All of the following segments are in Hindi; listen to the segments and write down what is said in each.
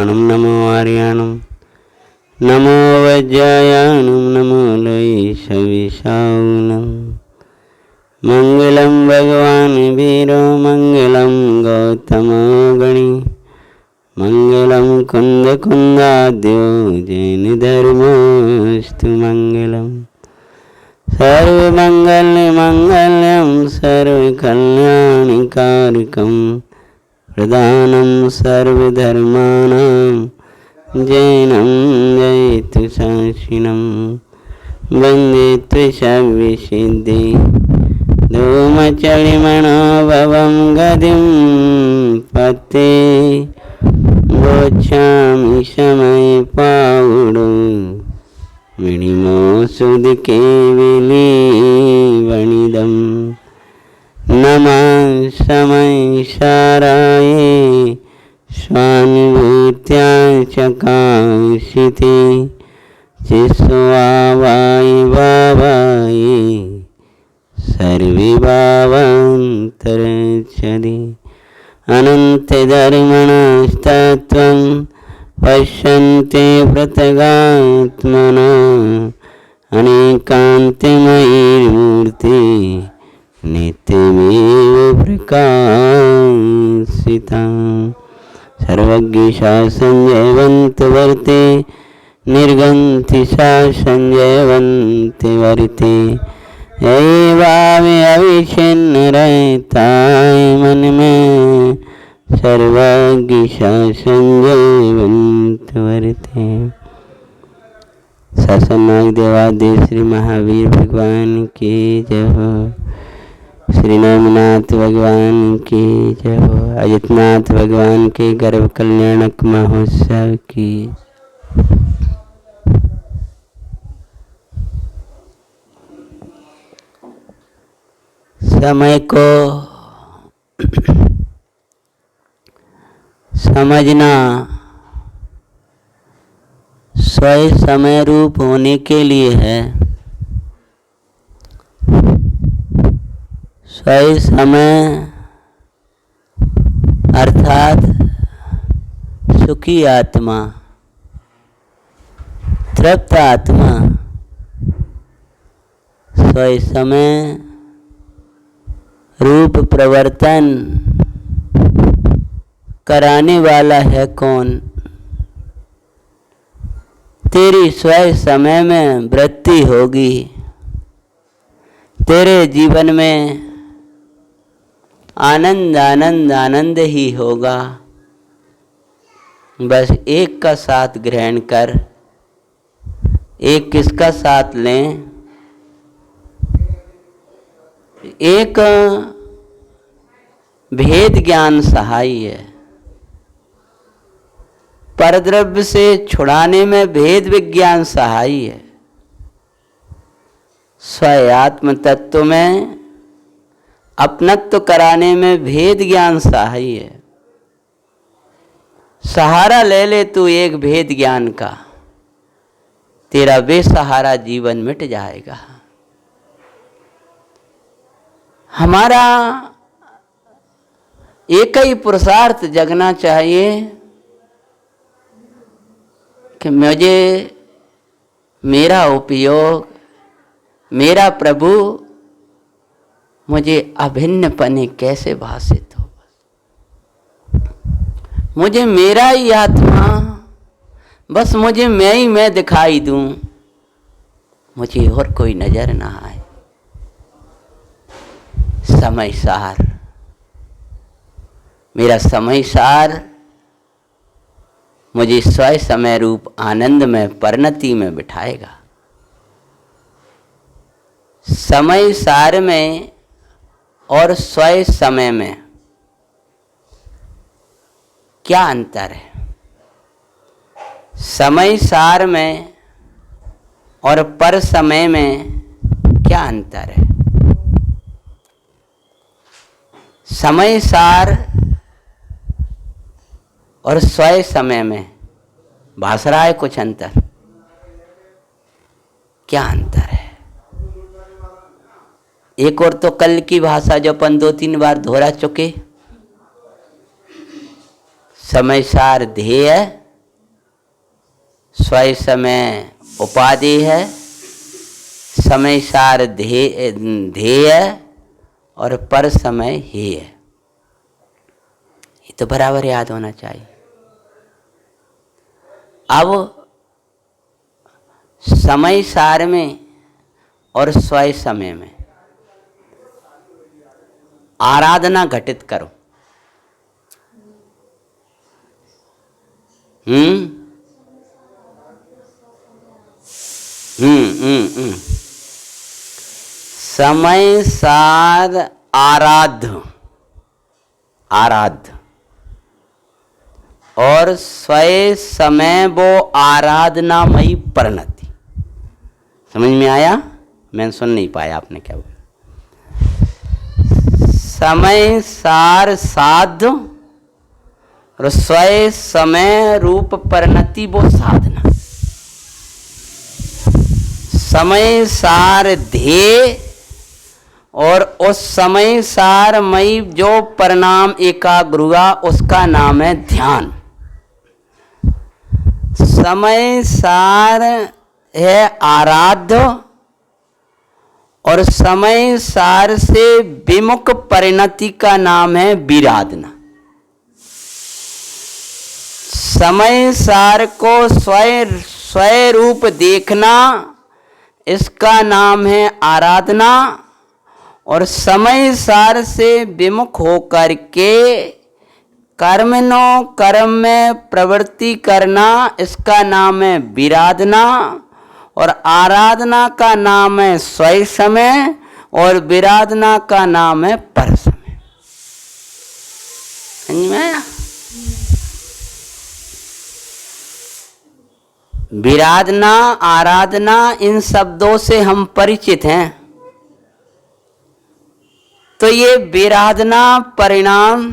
नमो आर्याणं नमो वज्रायाणं नमो लयिषविशाऊनं मंगलं भगवान् वीरो मंगलं गौतमो गणी मंगलं कुन्दकुन्दाद्यो जैनधर्मोऽस्तु मंगलम् सर्वमङ्गलमाङ्गल्यं सर्वकल्याणकारकं प्रदानं सर्वधर्माणां जैनं जयतु शासिनं वन्दे त्रिशविसिद्धि धूमचलिमणोभवं गतिं पते गच्छामि समये पावुडु मिणिमोऽसुदिकेविली वणिदं नमः समय साराये स्वानुभूत्या चकाशिते चिस्वावाय भावाये सर्वे भावान्तरच्छति अनन्तधर्मणस्तत्त्वं पश्यन्ते प्रत्यगात्मना अनेकान्तिमयीर्मूर्ति नित्यमेव प्रकाशिता सर्वज्ञ संजयवन्त वर्ते निर्गन्ति संजयवन्ति वर्ते एवामे अविच्छिन्न रहता मन में सर्वज्ञ संजयवन्त वर्ते। सत्सन्नाग देवादेव श्री महावीर भगवान की जय हो। श्री नामनाथ भगवान की जय हो। अजितनाथ भगवान के गर्भ कल्याणक महोत्सव की। समय को समझना स्वयं समय रूप होने के लिए है। स्वयं समय अर्थात सुखी आत्मा, तृप्त आत्मा स्वयं समय रूप प्रवर्तन कराने वाला है कौन? तेरी स्वयं समय में वृत्ति होगी, तेरे जीवन में आनंद आनंद आनंद ही होगा। बस एक का साथ ग्रहण कर। एक किसका साथ लें? एक भेद ज्ञान सहाय है। परद्रव्य से छुड़ाने में भेद विज्ञान सहाय है। स्वयं आत्म तत्व में अपनत्व कराने में भेद ज्ञान सहाय है। सहारा ले ले तू एक भेद ज्ञान का, तेरा बेसहारा जीवन मिट जाएगा। हमारा एक ही पुरुषार्थ जगना चाहिए कि मुझे मेरा उपयोग, मेरा प्रभु मुझे अभिन्नपने कैसे भाषित हो। मुझे मेरा ही आत्मा, बस मुझे मैं ही मैं दिखाई दूं, मुझे और कोई नजर ना आए। समय सार, मेरा समय सार मुझे स्वयं समय रूप आनंद में परिणति में बिठाएगा। समय सार में और स्वयं समय में क्या अंतर है? समय सार में और पर समय में क्या अंतर है? समय सार और स्वयं समय में भाष रहा है कुछ अंतर? क्या अंतर है? एक और तो कल की भाषा जो अपन 2-3 बार दोहरा चुके, समय सार ध्येय स्वय समय उपाधि है, समय सार ध्येय और पर समय ही है। ये तो बराबर याद होना चाहिए। अब समय सार में और स्वय समय में आराधना घटित करो। समय सार आराध्य और स्वय समय वो आराधनामयी परिणति। समझ में आया? मैंने सुन नहीं पाया आपने क्या बोला। समय सार साध और स्वय समय रूप परिणति वो साधना। समय सार ध्येय और उस समय सार मई जो परिणाम एकाग्र हुआ उसका नाम है ध्यान। समय सार है आराध्य और समय सार से विमुख परिणति का नाम है विराधना। समय सार को स्वय रूप देखना, इसका नाम है आराधना। और समय सार से विमुख होकर के कर्म में प्रवृत्ति करना, इसका नाम है विराधना। और आराधना का नाम है स्वय समय और विराधना का नाम है पर समय। समझ में आया? विराधना आराधना इन शब्दों से हम परिचित हैं। तो ये विराधना परिणाम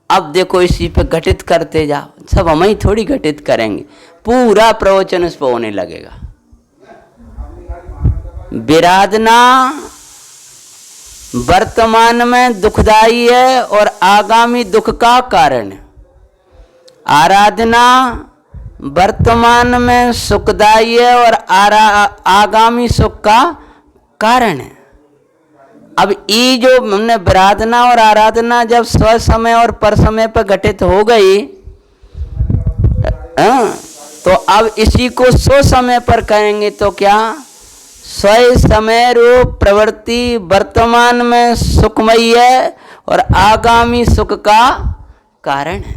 अब देखो इसी पे घटित करते जाओ। सब हम ही थोड़ी घटित करेंगे, पूरा प्रवचन इस पर होने लगेगा। विराधना वर्तमान में दुखदाई है और आगामी दुख का कारण है। आराधना वर्तमान में सुखदाई है और आगामी सुख का कारण है। अब ये जो हमने विराधना और आराधना जब स्व समय और पर समय पर घटित हो गई, तो अब इसी को सो समय पर करेंगे तो क्या? स्वय समय रूप प्रवृत्ति वर्तमान में सुखमयी है और आगामी सुख का कारण है।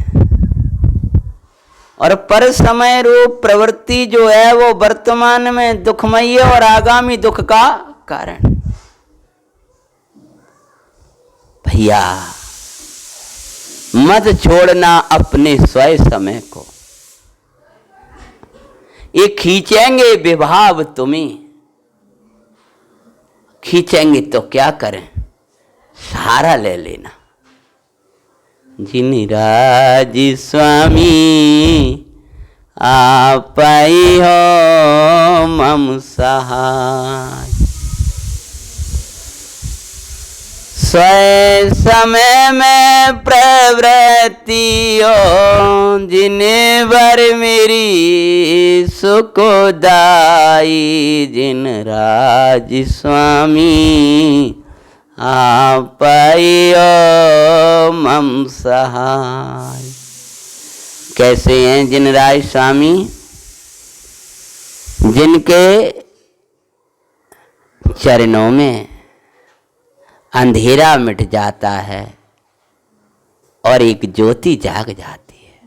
और पर समय रूप प्रवृत्ति जो है वो वर्तमान में दुखमयी है और आगामी दुख का कारण है। भैया मत छोड़ना अपने स्वय समय को, ये खींचेंगे विभाव तुम्हें। खींचेंगे तो क्या करें? सहारा ले लेना। जिन राज स्वामी आप ही हो मम सहाय। स्वय समय में प्रवृत्ति हो जिन वर मेरी सुखदाई। जिन राज स्वामी आप ही हो मम सहाय। कैसे हैं जिन राज स्वामी? जिनके चरणों में अंधेरा मिट जाता है और एक ज्योति जाग जाती है।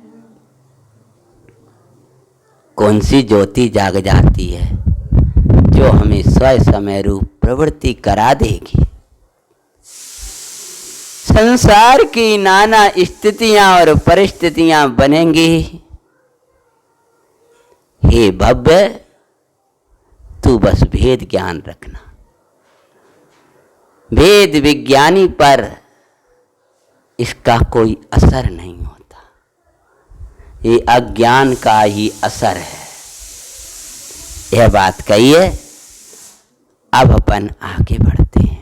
कौन सी ज्योति जाग जाती है? जो हमें स्वय समय रूप प्रवृत्ति करा देगी। संसार की नाना स्थितियां और परिस्थितियां बनेंगी। हे भव्य, तू बस भेद ज्ञान रखना। वेद विज्ञानी पर इसका कोई असर नहीं होता, ये अज्ञान का ही असर है। यह बात कहिए। अब अपन आगे बढ़ते हैं।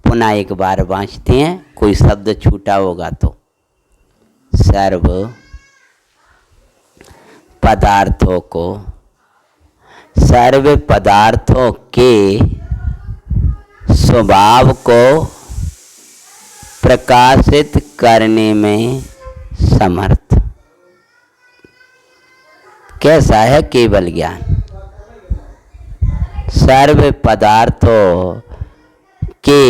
पुनः एक बार वांचते हैं, कोई शब्द छूटा होगा तो। सर्व पदार्थों को, सर्व पदार्थों के स्वभाव को प्रकाशित करने में समर्थ। कैसा है केवल ज्ञान? सर्व पदार्थों के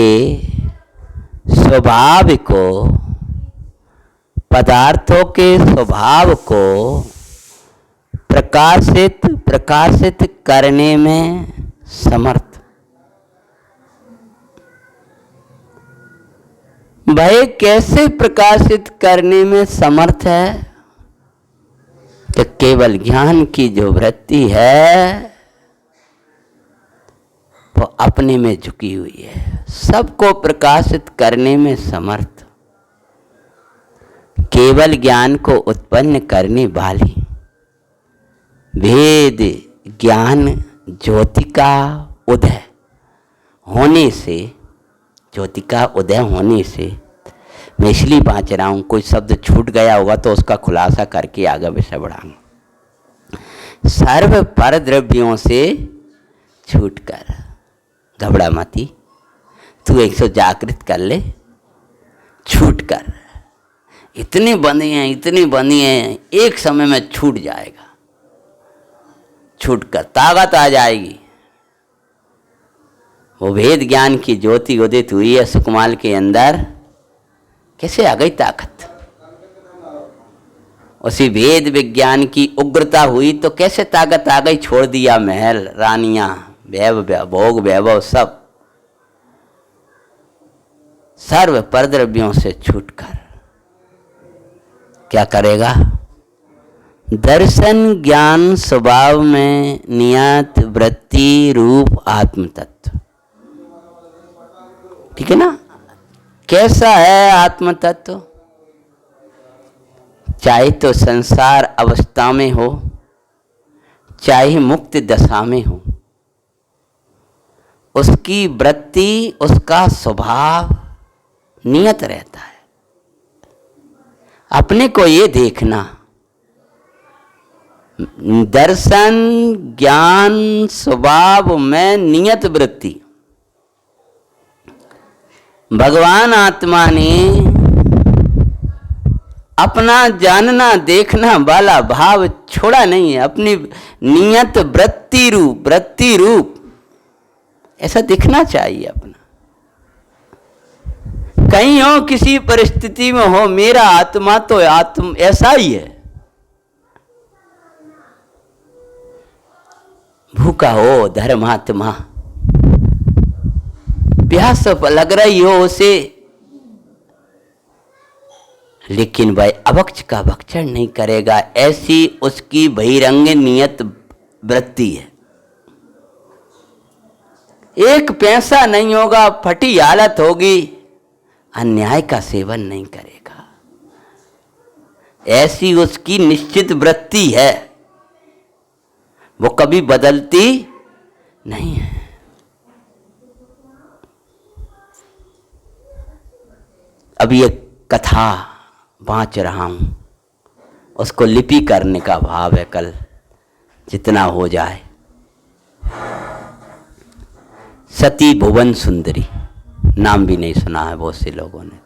स्वभाव को, पदार्थों के स्वभाव को प्रकाशित करने में समर्थ। भाई कैसे प्रकाशित करने में समर्थ है? तो केवल ज्ञान की जो वृत्ति है वो अपने में झुकी हुई है, सबको प्रकाशित करने में समर्थ। केवल ज्ञान को उत्पन्न करने वाली वेद ज्ञान ज्योति का उदय होने से, ज्योति का उदय होने से, मैं इसलिए बाँच रहा हूँ, कोई शब्द छूट गया होगा तो उसका खुलासा करके आगे विषय बढ़ाऊंगा। सर्व पर द्रव्यों से छूट कर, घबरा मती, तू 100 जागृत कर ले, छूट कर। इतनी बंदी हैं, एक समय में छूट जाएगा, छूट कर ताकत आ जाएगी। वो वेद ज्ञान की ज्योति उदित हुई है सुकमाल के अंदर, कैसे आ गई ताकत? उसी वेद विज्ञान की उग्रता हुई तो कैसे ताकत आ गई? छोड़ दिया महल, रानियां, भोग वैभव सब, सर्व परद्रव्यों से छूटकर क्या करेगा? दर्शन ज्ञान स्वभाव में नियत वृत्ति रूप आत्म तत्व। ठीक है ना? कैसा है आत्म तत्व? चाहे तो संसार अवस्था में हो, चाहे मुक्त दशा में हो, उसकी वृत्ति, उसका स्वभाव नियत रहता है। अपने को ये देखना, दर्शन ज्ञान स्वभाव में नियत वृत्ति। भगवान आत्मा ने अपना जानना देखना वाला भाव छोड़ा नहीं है, अपनी नियत वृत्ति रूप ऐसा दिखना चाहिए अपना। कहीं हो, किसी परिस्थिति में हो, मेरा आत्मा तो आत्म ऐसा ही है। भूखा हो धर्मात्मा, प्यास लग रही हो उसे, लेकिन वह अभक्ष का भक्षण नहीं करेगा, ऐसी उसकी बहिरंग नियत वृत्ति है। एक पैसा नहीं होगा, फटी हालत होगी, अन्याय का सेवन नहीं करेगा, ऐसी उसकी निश्चित वृत्ति है, वो कभी बदलती नहीं है। अब ये कथा बाँच रहा हूं, उसको लिपि करने का भाव है, कल जितना हो जाए। सती भुवन सुंदरी, नाम भी नहीं सुना है बहुत से लोगों ने।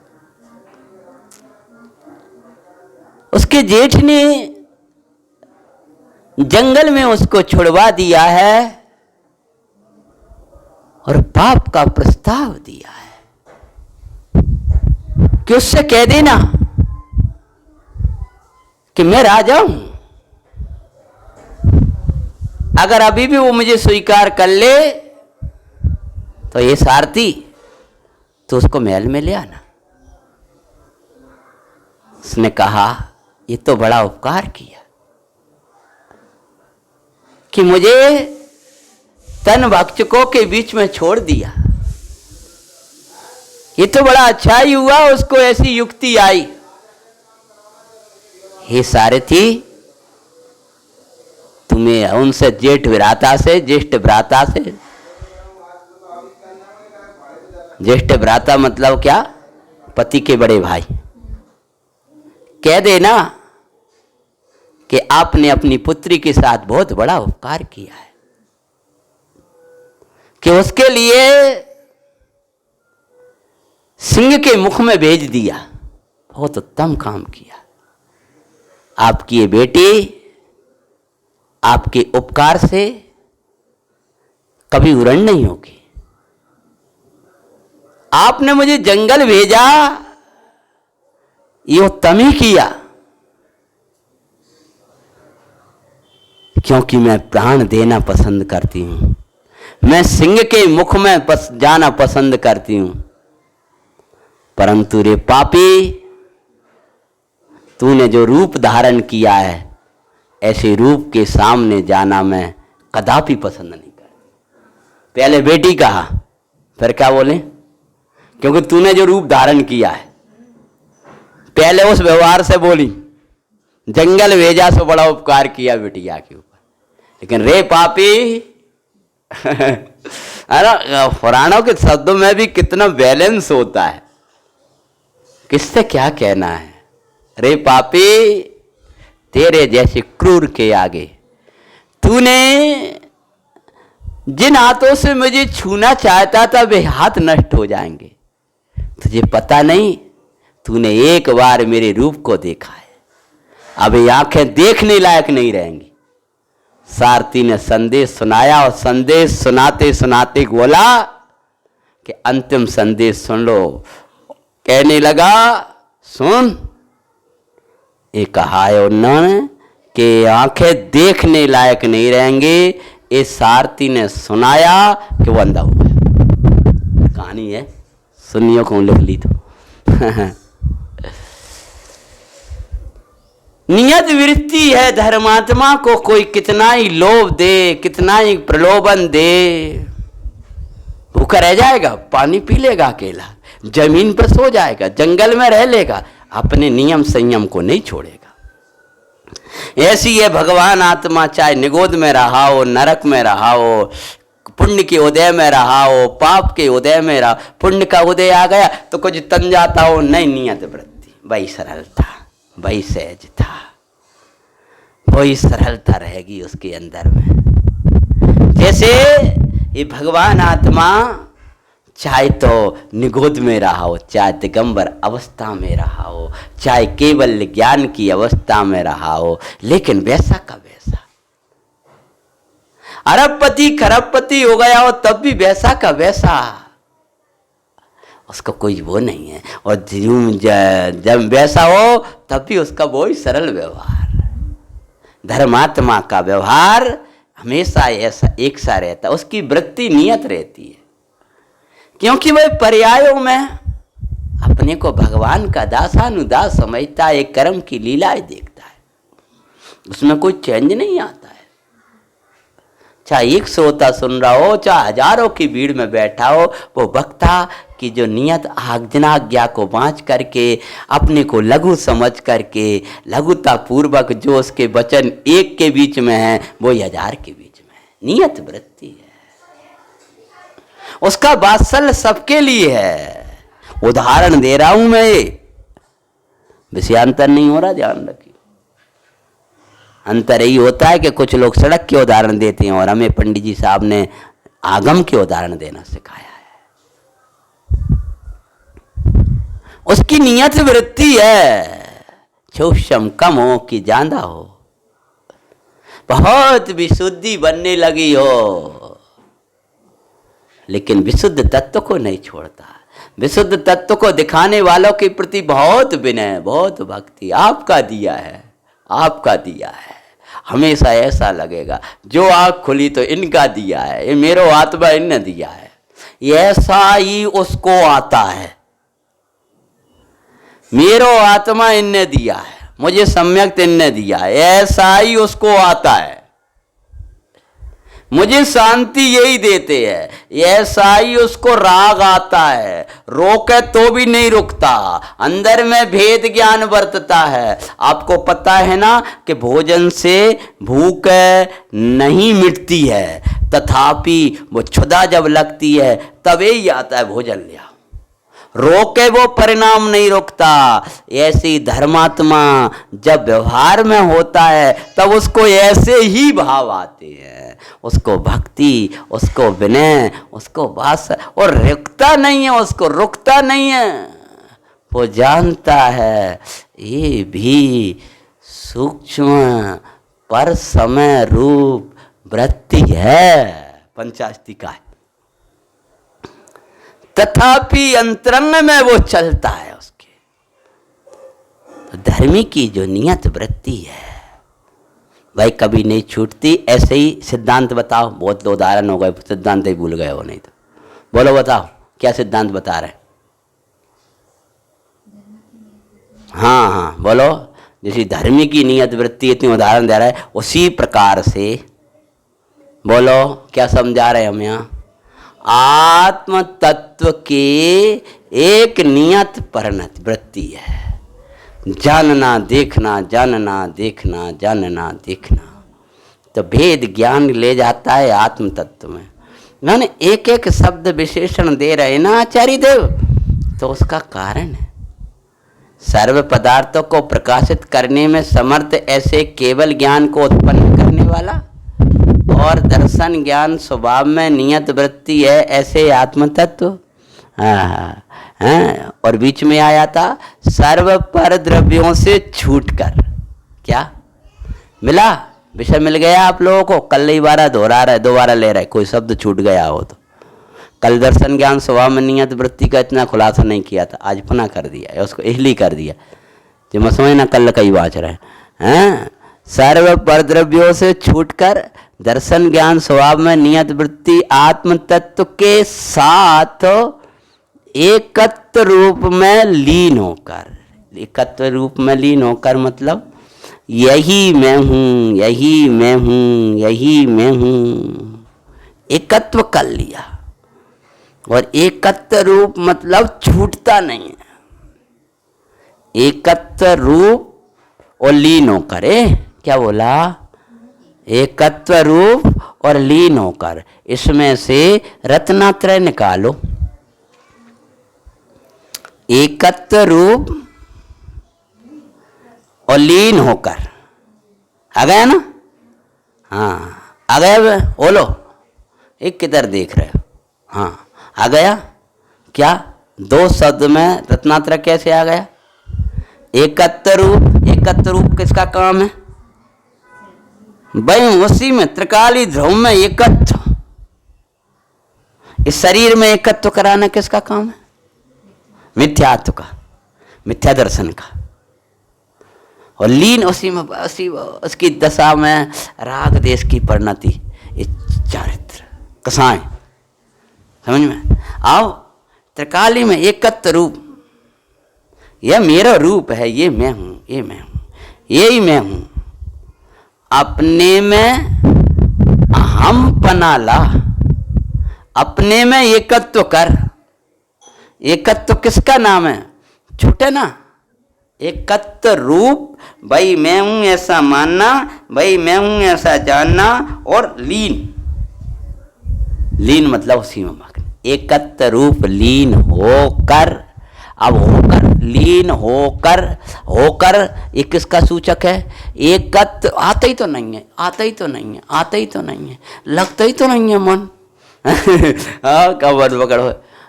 उसके जेठ ने जंगल में उसको छुड़वा दिया है और पाप का प्रस्ताव दिया है कि उससे कह देना कि मैं राजा हूं, अगर अभी भी वो मुझे स्वीकार कर ले तो ये सारथी तो उसको महल में ले आना। उसने कहा ये तो बड़ा उपकार किया कि मुझे तन भक्षकों के बीच में छोड़ दिया, ये तो बड़ा अच्छा ही हुआ, उसको ऐसी युक्ति आई। हे सारथी, तुम्हें उनसे ज्येष्ठ भ्राता से, ज्येष्ठ भ्राता से, ज्येष्ठ भ्राता मतलब क्या? पति के बड़े भाई, कह देना कि आपने अपनी पुत्री के साथ बहुत बड़ा उपकार किया है, कि उसके लिए सिंह के मुख में भेज दिया। बहुत उत्तम काम किया। आपकी ये बेटी आपके उपकार से कभी उड़न नहीं होगी। आपने मुझे जंगल भेजा, ये उत्तम ही किया, क्योंकि मैं प्राण देना पसंद करती हूं। मैं सिंह के मुख में जाना पसंद करती हूं। परंतु रे पापी, तूने जो रूप धारण किया है, ऐसे रूप के सामने जाना मैं कदापि पसंद नहीं करती। पहले बेटी कहा, फिर क्या बोले? क्योंकि तूने जो रूप धारण किया है, पहले उस व्यवहार से बोली, जंगल भेजा सो बड़ा उपकार किया बिटिया के ऊपर। लेकिन रे पापी, अरे पुराणों के शब्दों में भी कितना बैलेंस होता है, किससे क्या कहना है। रे पापी, तेरे जैसे क्रूर के आगे तूने जिन हाथों से मुझे छूना चाहता था वे हाथ नष्ट हो जाएंगे। तुझे पता नहीं, तूने एक बार मेरे रूप को देखा है, अब ये आंखें देखने लायक नहीं रहेंगी। सारथी ने संदेश सुनाया और संदेश सुनाते सुनाते बोला कि अंतिम संदेश सुन लो। कहने लगा, सुन, ये कहा है उन्होंने कि आंखें देखने लायक नहीं रहेंगे। इस सारथी ने सुनाया कि वो अंधा हो गया। कहानी है, सुनियो कौन लिख ली तो। नियत वृत्ति है धर्मात्मा को, कोई कितना ही लोभ दे, कितना ही प्रलोभन दे, भूखा रह जाएगा, पानी पी लेगा अकेला, जमीन पर सो जाएगा, जंगल में रह लेगा, अपने नियम संयम को नहीं छोड़ेगा। ऐसी है भगवान आत्मा, चाहे निगोद में रहा हो, नरक में रहा हो, पुण्य के उदय में रहा हो, पाप के उदय में रहा। पुण्य का उदय आ गया तो कुछ तन जाता हो, नहीं, नियत वृत्ति, वही सरलता, वही सहजता, वही सरलता रहेगी उसके अंदर में। जैसे ये भगवान आत्मा चाहे तो निगोद में रहा हो, चाहे दिगंबर अवस्था में रहा हो, चाहे केवल ज्ञान की अवस्था में रहा हो, लेकिन वैसा का वैसा। अरबपति खरबपति हो गया हो तब भी वैसा का वैसा, उसका कोई वो नहीं है। और जब वैसा हो तब भी उसका वो ही सरल व्यवहार। धर्मात्मा का व्यवहार हमेशा ऐसा एक सा रहता, उसकी वृत्ति नियत रहती है, क्योंकि वह पर्यायों में अपने को भगवान का दासानुदास समझता है, एक कर्म की लीलाएं देखता है, उसमें कोई चेंज नहीं आता है। चाहे एक श्रोता सुन रहा हो, चाहे हजारों की भीड़ में बैठा हो, वो वक्ता की जो नियत आज्ञा को बाँच करके, अपने को लघु समझ करके, लघुता पूर्वक जो उसके वचन एक के बीच में है वो 1000 के बीच में है। नियत वृत्ति है, उसका वात्सल्य सबके लिए है। उदाहरण दे रहा हूं मैं, विषयांतर नहीं हो रहा, ध्यान रखिए। अंतर यही होता है कि कुछ लोग सड़क के उदाहरण देते हैं और हमें पंडित जी साहब ने आगम के उदाहरण देना सिखाया है। उसकी नियत वृत्ति है, सूक्ष्म कम हो कि ज्यादा हो, बहुत विशुद्धि बनने लगी हो, लेकिन विशुद्ध तत्व को नहीं छोड़ता। विशुद्ध तत्व को दिखाने वालों के प्रति बहुत विनय, बहुत भक्ति। आपका दिया है, आपका दिया है। हमेशा ऐसा लगेगा जो आँख खुली तो इनका दिया है, ये मेरो आत्मा इनने दिया है, ऐसा ही उसको आता है। मेरो आत्मा इनने दिया है, मुझे सम्यक इनने दिया है, ऐसा ही उसको आता है। मुझे शांति यही देते हैं, ऐसा ही उसको राग आता है, रोके तो भी नहीं रुकता, अंदर में भेद ज्ञान बरतता है। आपको पता है ना कि भोजन से भूख नहीं मिटती है, तथापि वो क्षुधा जब लगती है तब यही आता है, भोजन ले आओ। रोके वो परिणाम नहीं रोकता। ऐसी धर्मात्मा जब व्यवहार में होता है तब उसको ऐसे ही भाव आते हैं, उसको भक्ति, उसको विनय, उसको वास, और रुकता नहीं है, उसको रुकता नहीं है। वो जानता है ये भी सूक्ष्म पर समय रूप वृत्ति है, पंचाशती का है, तथापि अंतरंग में वो चलता है उसके। तो धर्मी की जो नियत वृत्ति है भाई कभी नहीं छूटती। ऐसे ही सिद्धांत बताओ, बहुत उदाहरण हो गए, सिद्धांत ही भूल गए हो, नहीं तो बोलो बताओ क्या सिद्धांत बता रहे? हाँ हाँ बोलो। जैसी धर्मी की नियत वृत्ति इतनी उदाहरण दे रहा है, उसी प्रकार से बोलो क्या समझा रहे हम यहाँ? आत्म तत्व के एक नियत परिणत वृत्ति है, जानना देखना, जानना देखना, जानना देखना। तो भेद ज्ञान ले जाता है आत्म तत्व में। मैंने एक एक शब्द विशेषण दे रहे ना आचार्य देव, तो उसका कारण है सर्व पदार्थों को प्रकाशित करने में समर्थ ऐसे केवल ज्ञान को उत्पन्न करने वाला, और दर्शन ज्ञान स्वभाव में नियत वृत्ति है ऐसे आत्म तत्व। और बीच में आया था सर्व पर द्रव्यों से छूटकर। क्या मिला? विषय मिल गया आप लोगों को? कल ही बारा दोहरा रहे, दोबारा ले रहे, कोई शब्द छूट गया हो तो। कल दर्शन ज्ञान स्वभाव में नियत वृत्ति का इतना खुलासा नहीं किया था, आज पुनः कर दिया, उसको इसलिए कर दिया जो मैं समझ ना कल कई बात रहे हैं। सर्व पर द्रव्यों से छूटकर दर्शन ज्ञान स्वभाव में नियत वृत्ति आत्म तत्व के साथ एकत्व रूप में लीन होकर, एकत्व रूप में लीन होकर मतलब यही मैं हूँ, यही मैं हूँ, यही मैं हूँ, एकत्व कर लिया। और एकत्व रूप मतलब छूटता नहीं है, एकत्व रूप और लीन होकर। क्या बोला? एकत्व रूप और लीन होकर। इसमें से रत्नात्रय निकालो। एकत्व रूप और लीन होकर आ गया ना? हाँ आ गया। बोलो एक किधर देख रहे हो? हाँ आ गया। क्या दो शब्द में रत्नात्रय कैसे आ गया? एकत्व रूप, एकत्व रूप किसका काम है भाई? उसी में त्रिकाली ध्रुव में एकत्व, इस शरीर में एकत्व कराना किसका काम है? मिथ्यात्व का, मिथ्या दर्शन का। और लीन उसी में, उसी उसकी दशा में राग देश की परिणति, चारित्र कसाएं, समझ में आओ। त्रिकाली में एकत्व रूप, यह मेरा रूप है, ये मैं हूं, ये मैं हूं, यही मैं हूं। अपने में अहम पना ला, अपने में एकत्व कर। एकत्व किसका नाम है? छूटे ना। एकत्व रूप भाई मैं हूं ऐसा मानना, भाई मैं हूं ऐसा जानना, और लीन, लीन मतलब उसी में मग्न। एकत्व रूप लीन होकर, अब होकर, लीन होकर, होकर ये किसका सूचक है? एकत्व आता ही तो नहीं है, आता ही तो नहीं है, आता ही तो नहीं है, लगता ही तो नहीं है मन। हाँ कब पकड़ो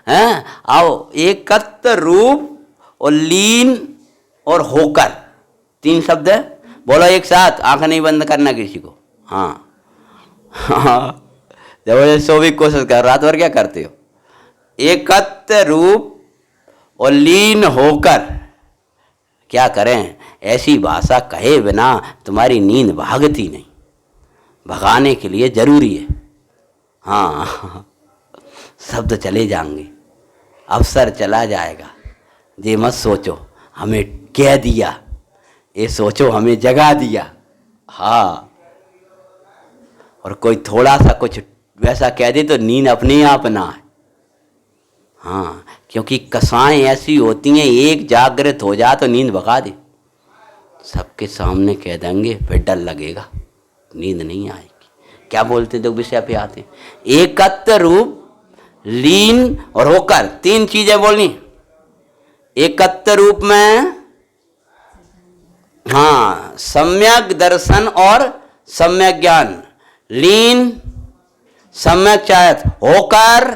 हैं? आओ एकत्व रूप और लीन और होकर, तीन शब्द है। बोलो एक साथ, आंख नहीं बंद करना किसी को। हाँ हाँ जब सो भी कोशिश कर, रात भर क्या करते हो? एकत्व रूप और लीन होकर। क्या करें? ऐसी भाषा कहे बिना तुम्हारी नींद भागती नहीं, भगाने के लिए जरूरी है। हाँ शब्द चले जाएंगे, अवसर चला जाएगा। ये मत सोचो हमें कह दिया, ये सोचो हमें जगा दिया। हाँ और कोई थोड़ा सा कुछ वैसा कह दे तो नींद अपने आप ना है। हाँ क्योंकि कसाएं ऐसी होती हैं, एक जागृत हो जा तो नींद भगा दे। सबके सामने कह देंगे फिर डर लगेगा, नींद नहीं आएगी। क्या बोलते तो विषय पे आते हैं। एकत्व रूप, लीन और होकर, तीन चीजें बोलनी। एकत्व रूप में, हाँ, सम्यक दर्शन और सम्यक ज्ञान, लीन, सम्यक चाहत होकर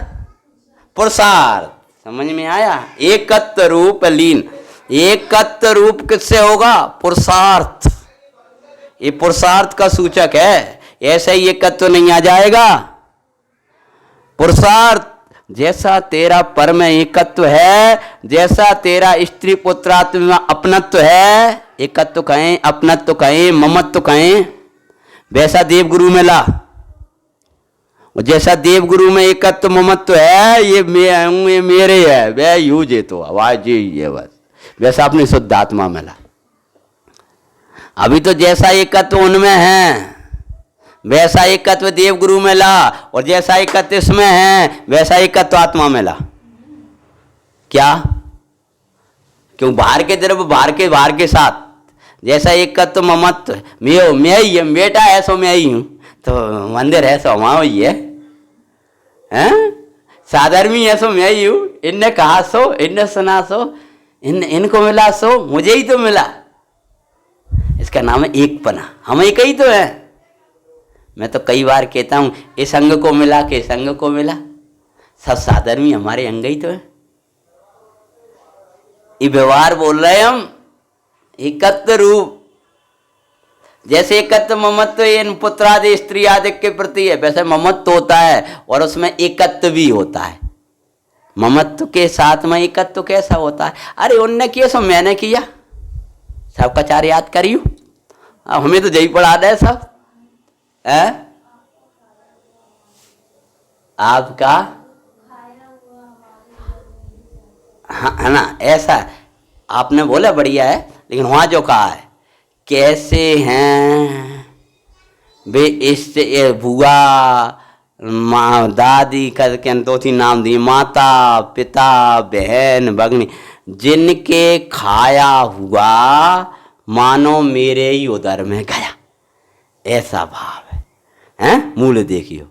पुरुषार्थ। समझ में आया? एकत्व रूप लीन, एकत्व रूप किससे होगा? पुरुषार्थ। ये पुरुषार्थ का सूचक है, ऐसे ही एकत्व नहीं आ जाएगा। पुरुषार्थ, जैसा तेरा परम एकत्व है, जैसा तेरा स्त्री पुत्रात्म में अपनत्व है, एकत्व कहें, अपनत्व कहें, ममत्व कहें, वैसा देवगुरु में ला। जैसा देवगुरु में एकत्व ममत्व है, ये मैं हूं, ये मेरे है, वह यूज है, तो आवाज यही है बस, वैसा अपनी शुद्ध आत्मा में ला। अभी तो जैसा एकत्व उनमें है, वैसा एकत्व देवगुरु में ला, और जैसा एकत्व इसमें है, वैसा एकत्व आत्मा में ला। क्या? क्यों? बाहर के तरफ, बाहर के साथ जैसा एकत्व ममत्व, मैं ही है, बेटा है सो मैं ही हूं, तो मंदिर है सो वहां ही है, साधर्मी है सो मैं ही हूं, इनने कहा सो, इनने सुना सो, इनको मिला सो मुझे ही तो मिला। इसका नाम है एकपना। हम एक ही तो है। मैं तो कई बार कहता हूं, इस अंग को मिला के इस अंग को मिला, सब साधर्मी हमारे अंग ही तो है। ये व्यवहार बोल रहे हम, एकत्व रूप। जैसे एकत्व ममत्व इन पुत्रादि स्त्री आदि के प्रति है, वैसे ममत्व होता है और उसमें एकत्व भी होता है। ममत्व के साथ में एकत्व कैसा होता है? अरे उनने किया सो मैंने किया, सबका चार याद करियो, हमें तो यही पढ़ा दे सब है? आपका हाँ है ना, ऐसा आपने बोला बढ़िया है, लेकिन वहां जो कहा है कैसे हैं वे, इससे बुआ माँ दादी करके दो तीन नाम दिए, माता पिता बहन भगनी, जिनके खाया हुआ मानो मेरे ही उदर में गया, ऐसा भाव है, हैं? मूल देखियो,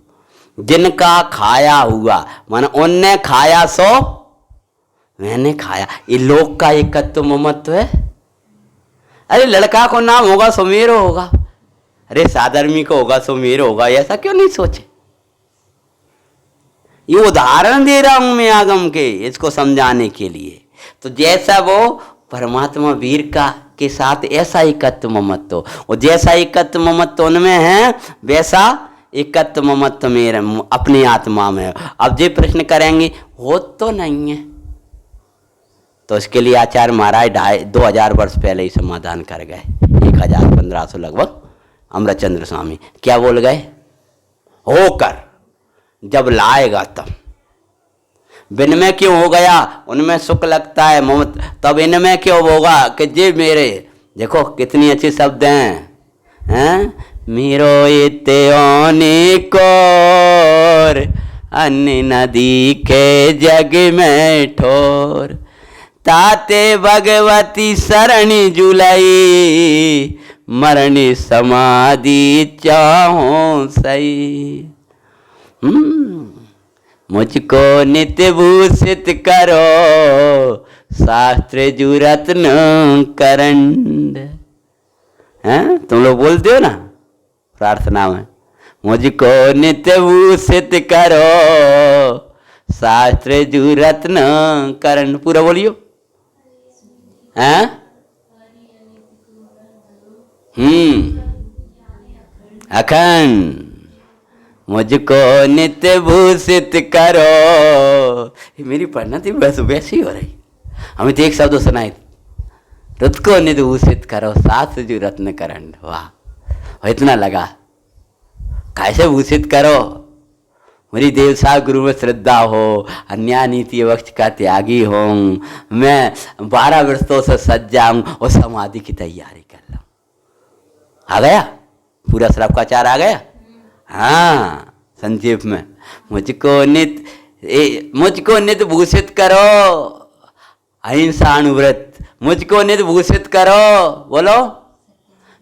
जिनका खाया हुआ मानो उनने खाया सो मैंने खाया, ये लोक का एकत्व ममत्व है। अरे लड़का को नाम होगा सो मेरो होगा, अरे साधर्मी को होगा सो मेरो होगा, ऐसा क्यों नहीं सोचे? ये उदाहरण दे रहा हूं मैं आगम के, इसको समझाने के लिए। तो जैसा वो परमात्मा वीर का के साथ ऐसा एकत्व ममत्व, और जैसा एकत्व ममत्व उनमें है, वैसा एकत्व ममत्व मेरे अपनी आत्मा में है। अब जो प्रश्न करेंगे हो तो नहीं है, तो इसके लिए आचार्य महाराज 2000 वर्ष पहले ही समाधान कर गए, 1500 लगभग। अमृतचंद्र स्वामी क्या बोल गए? होकर जब लाएगा तब। बिन में क्यों हो गया? उनमें सुख लगता है ममत, तब इनमें क्यों होगा कि जे मेरे, देखो कितनी अच्छी शब्द हैं, मेरो इते कोर अन्य नदी के जग में ठोर, ताते भगवती शरणि जुलाई, मरणी समाधि चाहो सही। मुझको नित्य भूषित करो, शास्त्र जू रत्न करंड। हैं? तुम लोग बोलते हो ना प्रार्थना में, मुझको नित्य भूषित करो, शास्त्र जू रत्न करंड। पूरा बोलियो। हैं? अखंड मुझको नित्य भूषित करो। ये मेरी पढ़ना थी बस वैसी हो रही। हमें तो एक शब्द सुनाई, रुत को नित्य भूषित करो, साथ जो रत्न करंड। वाह, इतना लगा, कैसे भूषित करो? मेरी देव साहब गुरु में श्रद्धा हो, अन्याय नीति वक्त का त्यागी हूँ, मैं 12 वर्षों से सज जाऊं और समाधि की तैयारी कर लूं। आ गया पूरा श्रवकाचार आ गया। हाँ, संक्षेप में, मुझको नित्य भूषित करो, अहिंसानुव्रत, मुझको नित्य भूषित करो, बोलो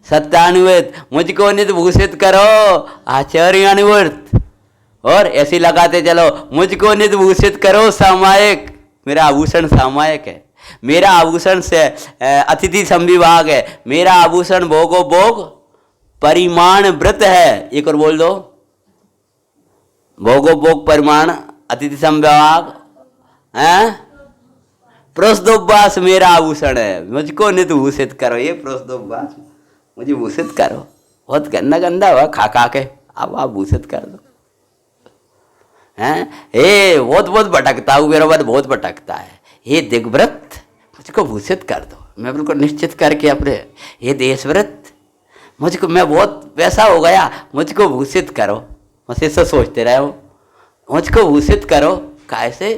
सत्यानुव्रत, मुझको नित्य भूषित करो, आचार्यानुव्रत, और ऐसे लगाते चलो, मुझको नित्य भूषित करो सामायिक, मेरा आभूषण सामायिक है, मेरा आभूषण से अतिथि संविभाग है, मेरा आभूषण भोगो भोग परिमाण व्रत है। एक और बोल दो, भोगो भोग परिमाण अतिथि संविभाग है। प्रोष्ठोपवास मेरा आभूषण है, मुझको नित भूषित करो। ये प्रोष्ठोपवास मुझे भूषित करो। बहुत गंदा गंदा हुआ खा खा के, अब आप भूषित कर दो। हैं हे बहुत बहुत भटकता हूँ, मेरा मन बहुत भटकता है, हे दिग्व्रत मुझको भूषित कर दो। मैं बिल्कुल निश्चित करके अपने, हे देशव्रत मुझको, मैं बहुत वैसा हो गया, मुझको भूषित करो। बस ऐसा सोचते रहे हो, मुझको भूषित करो। कैसे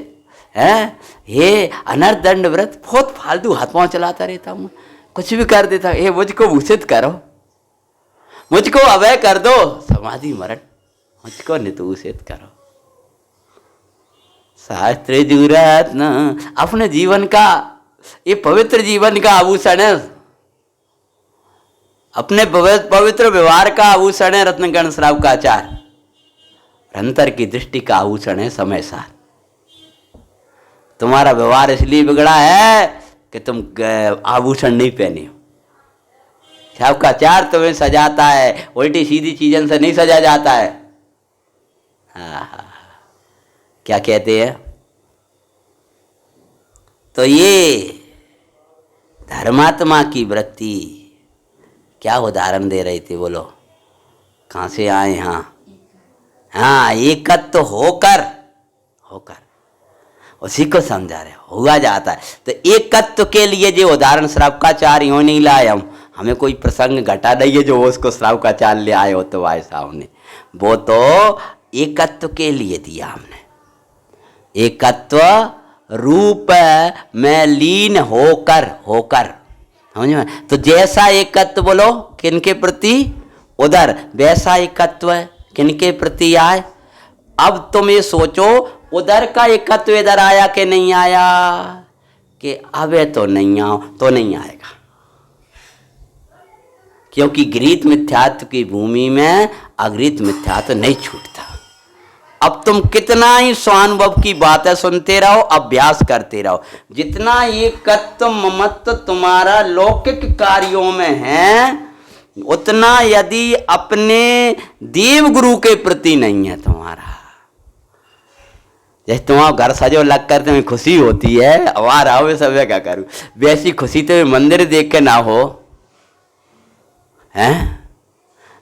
है? हे अनर्दंड व्रत, बहुत फालतू हाथ पाँव चलाता रहता हूँ, कुछ भी कर देता। हे मुझको भूषित करो, मुझको अभय कर दो, समाधि मरण मुझको नितूषित करो। शास्त्र जुरात न, अपने जीवन का ये पवित्र जीवन का आभूषण है, अपने पवित्र व्यवहार का आभूषण है रत्नगण श्राव का आचार। अंतर की दृष्टि का आभूषण है समय सार। तुम्हारा व्यवहार इसलिए बिगड़ा है कि तुम आभूषण नहीं पहने हो। श्राव का आचार तुम्हें सजाता है, उल्टी सीधी चीजों से नहीं सजा जाता है। हाँ, क्या कहते हैं? तो ये धर्मात्मा की वृत्ति, क्या उदाहरण दे रही थी बोलो, कहाँ से आए? हाँ, एकत्व होकर उसी को समझा रहे, हुआ जाता है। तो एकत्व के लिए जो उदाहरण श्रावकाचार्य यूं नहीं लाए हम, हमें कोई प्रसंग घटा नहीं है जो उसको श्रावकाचार्य ले आए हो तो भाई साहब ने, वो तो एकत्व के लिए दिया हमने। एकत्व रूप में लीन होकर समझ में। तो जैसा एकत्व बोलो किनके प्रति? उधर। वैसा एकत्व किनके प्रति आए? अब तुम ये सोचो, उधर का एकत्व इधर आया कि नहीं आया? कि अब तो नहीं आओ तो नहीं आएगा, क्योंकि गृहीत मिथ्यात्व की भूमि में अगृहीत मिथ्यात्व नहीं छूटता। अब तुम कितना ही स्वानुभव की बातें सुनते रहो, अभ्यास करते रहो, जितना एकत्व ममत्व तुम्हारा लौकिक कार्यों में है, उतना यदि अपने देव गुरु के प्रति नहीं है तुम्हारा। जैसे तुम्हारा घर सजो लग कर तुम्हें खुशी होती है, आवार आओ सब क्या करूं, वैसी खुशी तुम्हें मंदिर देख के ना हो हैं?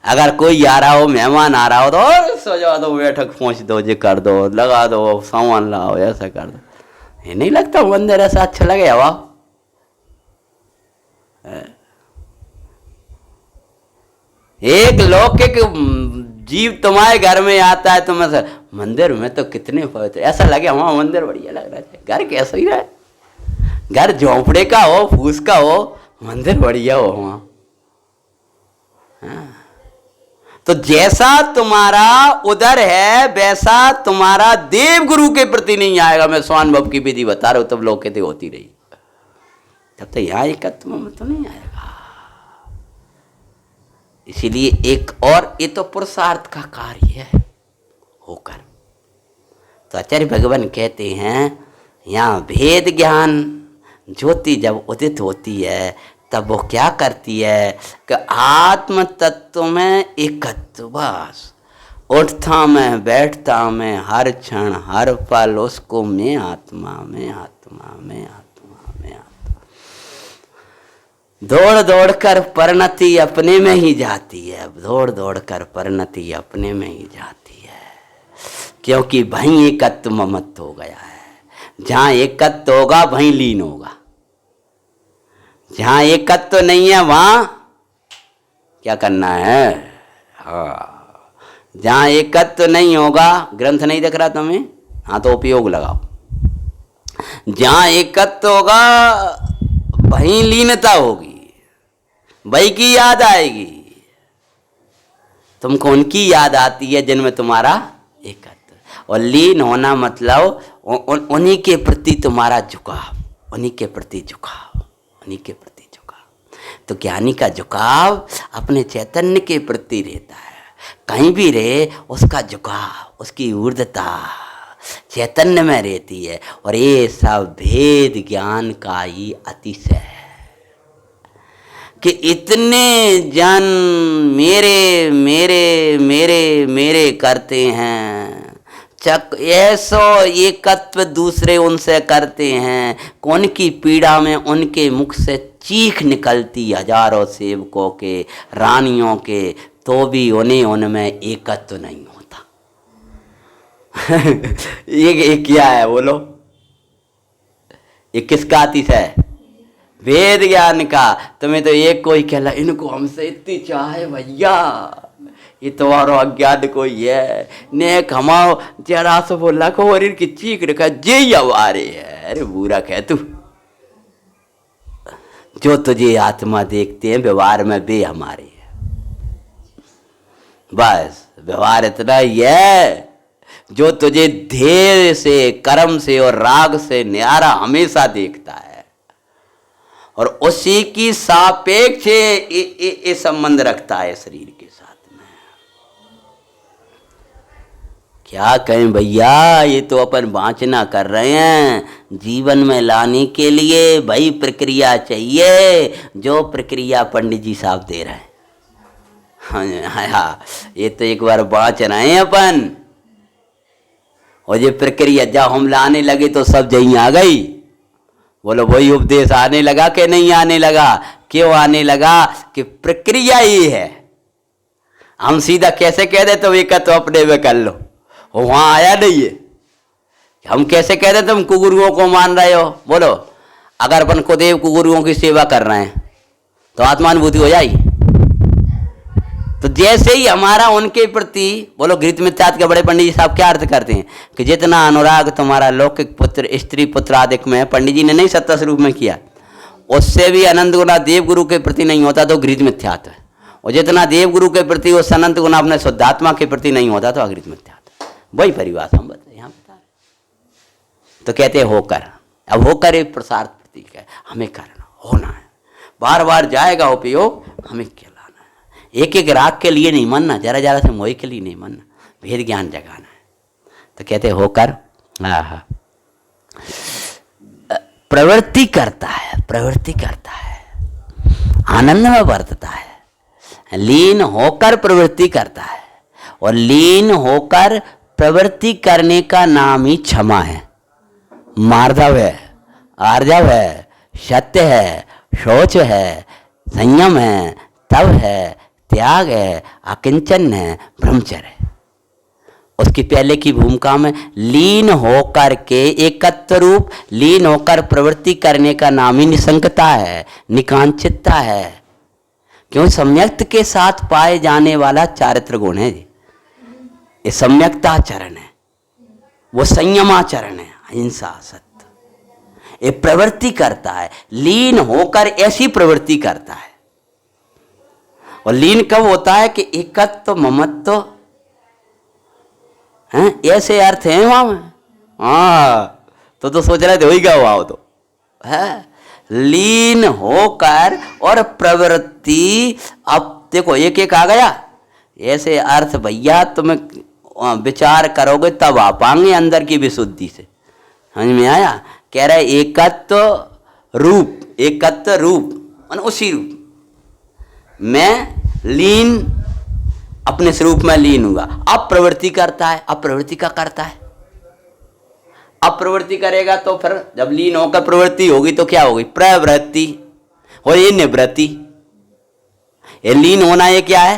अगर कोई आ रहा हो, मेहमान आ रहा हो तो सजा दो, बैठक पहुँच दो, जे कर दो, लगा दो, सामान लाओ, ऐसा कर दो। ये नहीं लगता मंदिर ऐसा अच्छा लगे? हवा एक लौकिक जीव तुम्हारे घर में आता है, तुम ऐसा मंदिर में तो कितने पवित्र, ऐसा लगे हमारा मंदिर बढ़िया लग रहा है। घर कैसा ही रहे, घर झोंपड़े का हो, फूस का हो, मंदिर बढ़िया हो वहाँ। तो जैसा तुम्हारा उधर है वैसा तुम्हारा देव गुरु के प्रति नहीं आएगा। मैं स्वानुभव की विधि बता रहा हूं, तब लोग कहते होती रही, तब तो यहाँ एकत्व में तो नहीं आएगा। इसीलिए एक और, ये तो पुरुषार्थ का कार्य है होकर। तो आचार्य भगवान कहते हैं यहाँ भेद ज्ञान ज्योति जब उदित होती है तब वो क्या करती है कि आत्म तत्व में एकत्व, बस उठता मैं बैठता मैं हर क्षण हर पल उसको मैं आत्मा में आत्मा में आत्मा में आत्मा। दौड़ दौड़ कर परिणति अपने में ही जाती है, दौड़ दौड़ कर परिणति अपने में ही जाती है, क्योंकि वहीं एकत्व ममत्व हो गया है। जहाँ एकत्व होगा वहीं लीन होगा, जहाँ एकत्व नहीं है वहाँ क्या करना है? हाँ, जहाँ एकत्व नहीं होगा, ग्रंथ नहीं दिख रहा तुम्हें? हाँ तो उपयोग लगाओ। जहाँ एकत्व होगा वहीं लीनता होगी, वही की याद आएगी। तुमको उनकी याद आती है जिनमें तुम्हारा एकत्व। और लीन होना मतलब उन्हीं के प्रति तुम्हारा झुकाव, उन्हीं के प्रति झुकाव, उन्हीं के प्रति झुकाव। तो ज्ञानी का झुकाव अपने चैतन्य के प्रति रहता है। कहीं भी रहे उसका झुकाव, उसकी ऊर्ध्वता, चैतन्य में रहती है। और ये सब भेद ज्ञान का ही अतिशय है कि इतने जन मेरे मेरे मेरे मेरे करते हैं, ऐसो एकत्व दूसरे उनसे करते हैं, कौन की पीड़ा में उनके मुख से चीख निकलती हजारों सेवकों के, रानियों के, तो भी उन्हें उनमें एकत्व नहीं होता। ये क्या है बोलो? ये किसका अतिशय है? वेद ज्ञान का। तुम्हें तो एक कोई कहला, इनको हमसे इतनी चाह है भैया, ये तुम्हारो अज्ञान कोई है ने कमाओ जरा सो बोला को और इनकी चीख रखा जे हमारे है। अरे बुरा कह तू, जो तुझे आत्मा देखते हैं व्यवहार में वे हमारे है। बस व्यवहार इतना ही है, जो तुझे धैर्य से, कर्म से और राग से न्यारा हमेशा देखता है और उसी की सापेक्ष ये संबंध रखता है शरीर के साथ में। क्या कहें भैया, ये तो अपन वांछना कर रहे हैं जीवन में लाने के लिए। भाई प्रक्रिया चाहिए, जो प्रक्रिया पंडित जी साहब दे रहे हैं। हाँ, ये तो एक बार वांच रहे हैं अपन, और ये प्रक्रिया जब हम लाने लगे तो सब जही आ गई। बोलो वही उपदेश आने लगा कि नहीं आने लगा? क्यों आने लगा? कि प्रक्रिया ही है। हम सीधा कैसे कह दे तो एक तो अपने में कर लो, वहां आया नहीं है। हम कैसे कह दे तुम कुगुरुओं को मान रहे हो? बोलो अगर अपन को देव कुगुरुओं की सेवा कर रहे हैं तो आत्मानुभूति हो जाएगी। तो जैसे ही हमारा उनके प्रति, बोलो घृत मिथ्यात्व के बड़े पंडित जी साहब क्या अर्थ करते हैं कि जितना अनुराग तुम्हारा लौकिक पुत्र स्त्री पुत्र आदिक में, पंडित जी ने नहीं सत्ता स्वरूप में किया, उससे भी अनंत गुना देव गुरु के प्रति नहीं होता तो घृत मिथ्यात्व है। और जितना देव गुरु के प्रति उस अनंत गुना अपने शुद्धात्मा के प्रति नहीं होता तो अघृत मिथ्यात्व। वही परिभाषा हम बता यहाँ बता रहे। तो कहते हैं होकर, अब होकर एक प्रसार प्रतीक है, हमें करना होना है, बार बार जाएगा उपयोग, हमें एक एक राग के लिए नहीं मानना, जरा जरा से मोह के लिए नहीं मानना, भेद ज्ञान जगाना है। तो कहते होकर प्रवृत्ति करता है, प्रवृत्ति करता है, आनंद में बरतता है, लीन होकर प्रवृत्ति करता है। और लीन होकर प्रवृत्ति करने का नाम ही क्षमा है, मार्दव है, आर्जव है, सत्य है, शौच है, संयम है, तव है, त्याग है, अकिंचन है, ब्रह्मचर्य है। उसकी पहले की भूमिका में लीन होकर के एकत्व रूप, लीन होकर प्रवृत्ति करने का नाम ही निसंकता है, निकांचितता है। क्यों? सम्यक्त के साथ पाए जाने वाला चारित्र गुण है ये सम्यक्ताचरण है, वो संयमाचरण है, अहिंसा सत्य। ये प्रवृत्ति करता है, लीन होकर ऐसी प्रवृत्ति करता है। और लीन कब होता है? कि एकत्व ममत्व हैं, ऐसे अर्थ हैं वहां में। हाँ, तो सोच रहे थे वही क्या हुआ हो तो है लीन होकर और प्रवृत्ति। अब देखो एक एक आ गया ऐसे अर्थ भैया, तुम्हें विचार करोगे तब आ पाएंगे अंदर की विशुद्धि से। समझ में आया? कह रहे एकत्व रूप, एकत्व रूप उसी रूप मैं लीन, अपने स्वरूप में लीन हुआ। अब प्रवृत्ति करता है, अब प्रवृत्ति का करता है, अब प्रवृत्ति करेगा तो फिर जब लीन होकर प्रवृत्ति होगी तो क्या होगी? प्रवृत्ति। और ये निवृत्ति, ये लीन होना ये क्या है?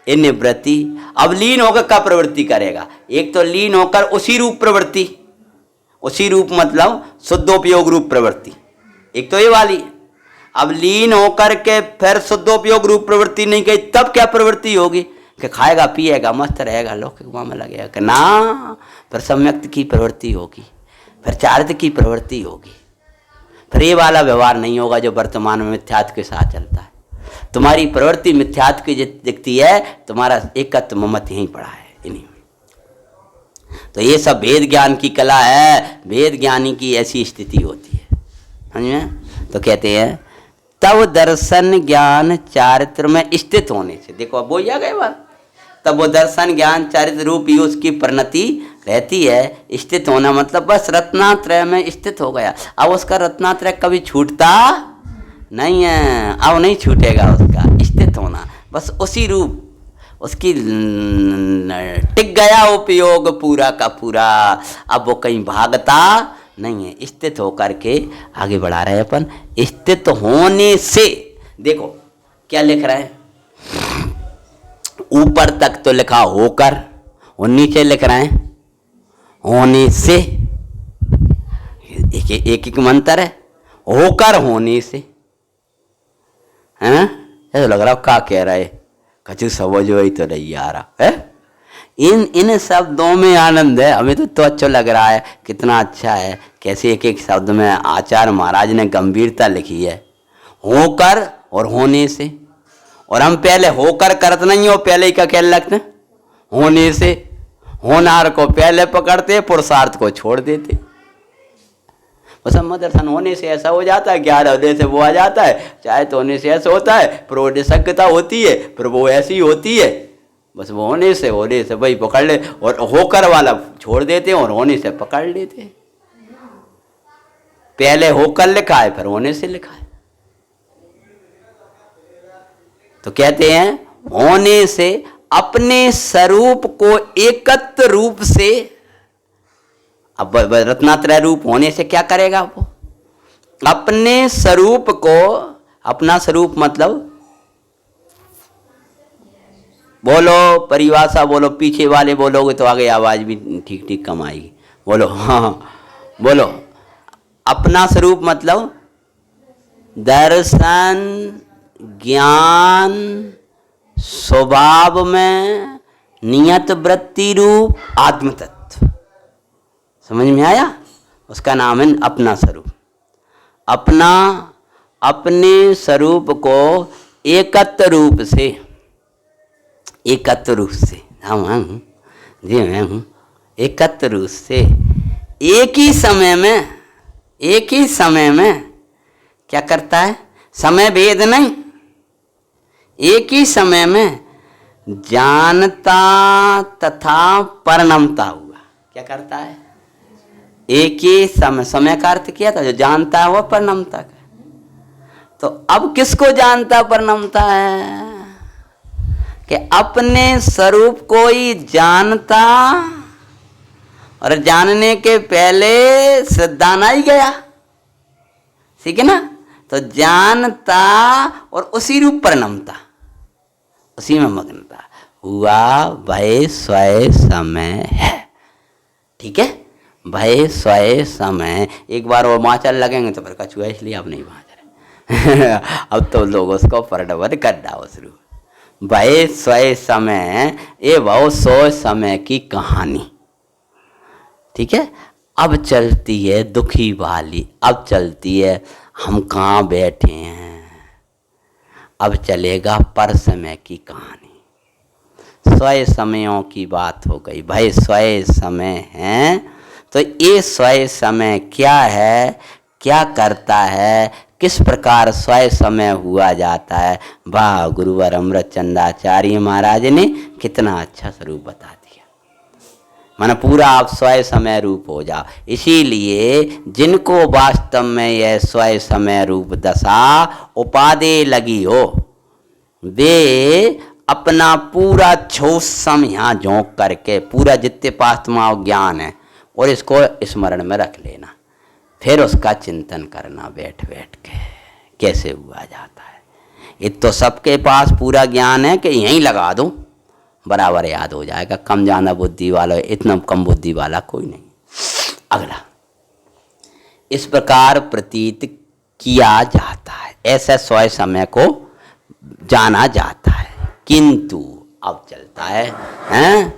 ये निवृत्ति। अब लीन होकर क्या प्रवृत्ति करेगा? एक तो लीन होकर उसी रूप प्रवृत्ति, उसी रूप मतलब शुद्धोपयोग रूप प्रवृत्ति, एक तो ये वाली। अब लीन होकर के फिर शुद्धोपयोग रूप प्रवृत्ति नहीं कही, तब क्या प्रवृत्ति होगी? कि खाएगा पिएगा मस्त रहेगा लौकिक में लगेगा कि ना, फिर सम्यक्त की प्रवृत्ति होगी, फिर चारित्र की प्रवृत्ति होगी। फिर ये वाला व्यवहार नहीं होगा जो वर्तमान में मिथ्यात्व के साथ चलता है। तुम्हारी प्रवृत्ति मिथ्यात्व की दिखती है, तुम्हारा एकत्व ममत्व यहीं पड़ा है इन्हीं में। तो ये सब भेद ज्ञान की कला है, भेद ज्ञानी की ऐसी स्थिति होती है। समझ में? तो कहते हैं तब दर्शन ज्ञान चारित्र में स्थित होने से, देखो अब वो आ गए बात, तब वो दर्शन ज्ञान चारित्र रूप ही उसकी परिणति रहती है। स्थित होना मतलब बस रत्नात्रय में स्थित हो गया। अब उसका रत्नात्रय कभी छूटता नहीं है, अब नहीं छूटेगा उसका स्थित होना, बस उसी रूप उसकी टिक गया उपयोग पूरा का पूरा। अब वो कहीं भागता नहीं है, स्थित होकर के आगे बढ़ा रहे हैं अपन। स्थित होने से देखो क्या लिख रहे हैं, ऊपर तक तो लिखा होकर और नीचे लिख रहे हैं होने से। एक एक मंत्र है, होकर होने से, हैं? ऐसा लग रहा क्या कह रहे, कछु समझ ही तो नहीं आ रहा है। इन शब्दों में आनंद है। हमें तो अच्छा लग रहा है, कितना अच्छा है, कैसे एक एक शब्द में आचार्य महाराज ने गंभीरता लिखी है। होकर और होने से, और हम पहले होकर करते नहीं हो, पहले ही का ख्याल रखते हैं होने से। होनार को पहले पकड़ते, पुरुषार्थ को छोड़ देते। बस हम दर्शन होने से ऐसा हो जाता है, ज्ञान होने से वो आ जाता है, चाहे तो होने से ऐसा होता है, प्रोडिशक्यता होती है, फिर वो ऐसी होती है। बस वो होने से भाई पकड़ ले, और होकर वाला छोड़ देते हैं और होने से पकड़ लेते हैं। पहले होकर लिखा है, फिर होने से लिखा है। तो कहते हैं होने से अपने स्वरूप को एकत्र रूप से। अब रत्नात्रय रूप होने से क्या करेगा वो, अपने स्वरूप को, अपना स्वरूप मतलब बोलो परिभाषा बोलो, पीछे वाले बोलोगे तो आगे आवाज भी ठीक ठीक कम आएगी। बोलो हाँ बोलो। अपना स्वरूप मतलब दर्शन ज्ञान स्वभाव में नियत वृत्ति रूप आत्म तत्व। समझ में आया? उसका नाम है अपना स्वरूप। अपना अपने स्वरूप को एकत्र रूप से, एकत्र रूप से हम जी मैं हूँ, एकत्र रूप से एक ही समय में क्या करता है, समय भेद नहीं, एक ही समय में जानता तथा परिणमता हुआ। क्या करता है? एक ही समय का अर्थ किया था, जो जानता है वह परिणमता का। तो अब किसको जानता परिणमता है कि अपने स्वरूप को ही जानता, और जानने के पहले सिद्धाना ही गया, ठीक है ना। तो जानता और उसी रूप परिणमता, उसी में मग्नता हुआ। भय स्वय समय है, ठीक है। भय स्वय समय। एक बार वो माचल लगेंगे तो फिर कछुआ, इसलिए अब नहीं माच रहे अब तो लोग उसको परडवर कर डाओ शुरू। भय स्वय समय, ये बहु सौ समय की कहानी, ठीक है। अब चलती है दुखी वाली, अब चलती है हम कहाँ बैठे हैं, अब चलेगा पर समय की कहानी। स्वय समयों की बात हो गई। भाई स्वय समय है, तो ये स्वय समय क्या है, क्या करता है, किस प्रकार स्वय समय हुआ जाता है। वाह, गुरुवर अमृत चंदाचार्य महाराज ने कितना अच्छा स्वरूप बता दिया। माना पूरा आप स्वय समय रूप हो जाओ। इसीलिए जिनको वास्तव में यह स्वय समय रूप दशा उपाधि लगी हो, वे अपना पूरा छोसम यहाँ झोंक करके, पूरा जितने पात्मा ज्ञान है और इसको स्मरण में रख लेना, फिर उसका चिंतन करना बैठ बैठ के कैसे हुआ जाता है। ये तो सबके पास पूरा ज्ञान है कि यहीं लगा दो बराबर याद हो जाएगा। कम ज्यादा बुद्धि वाला, इतना कम बुद्धि वाला कोई नहीं। अगला, इस प्रकार प्रतीत किया जाता है, ऐसे स्वय समय को जाना जाता है। किंतु अब चलता है, हैं?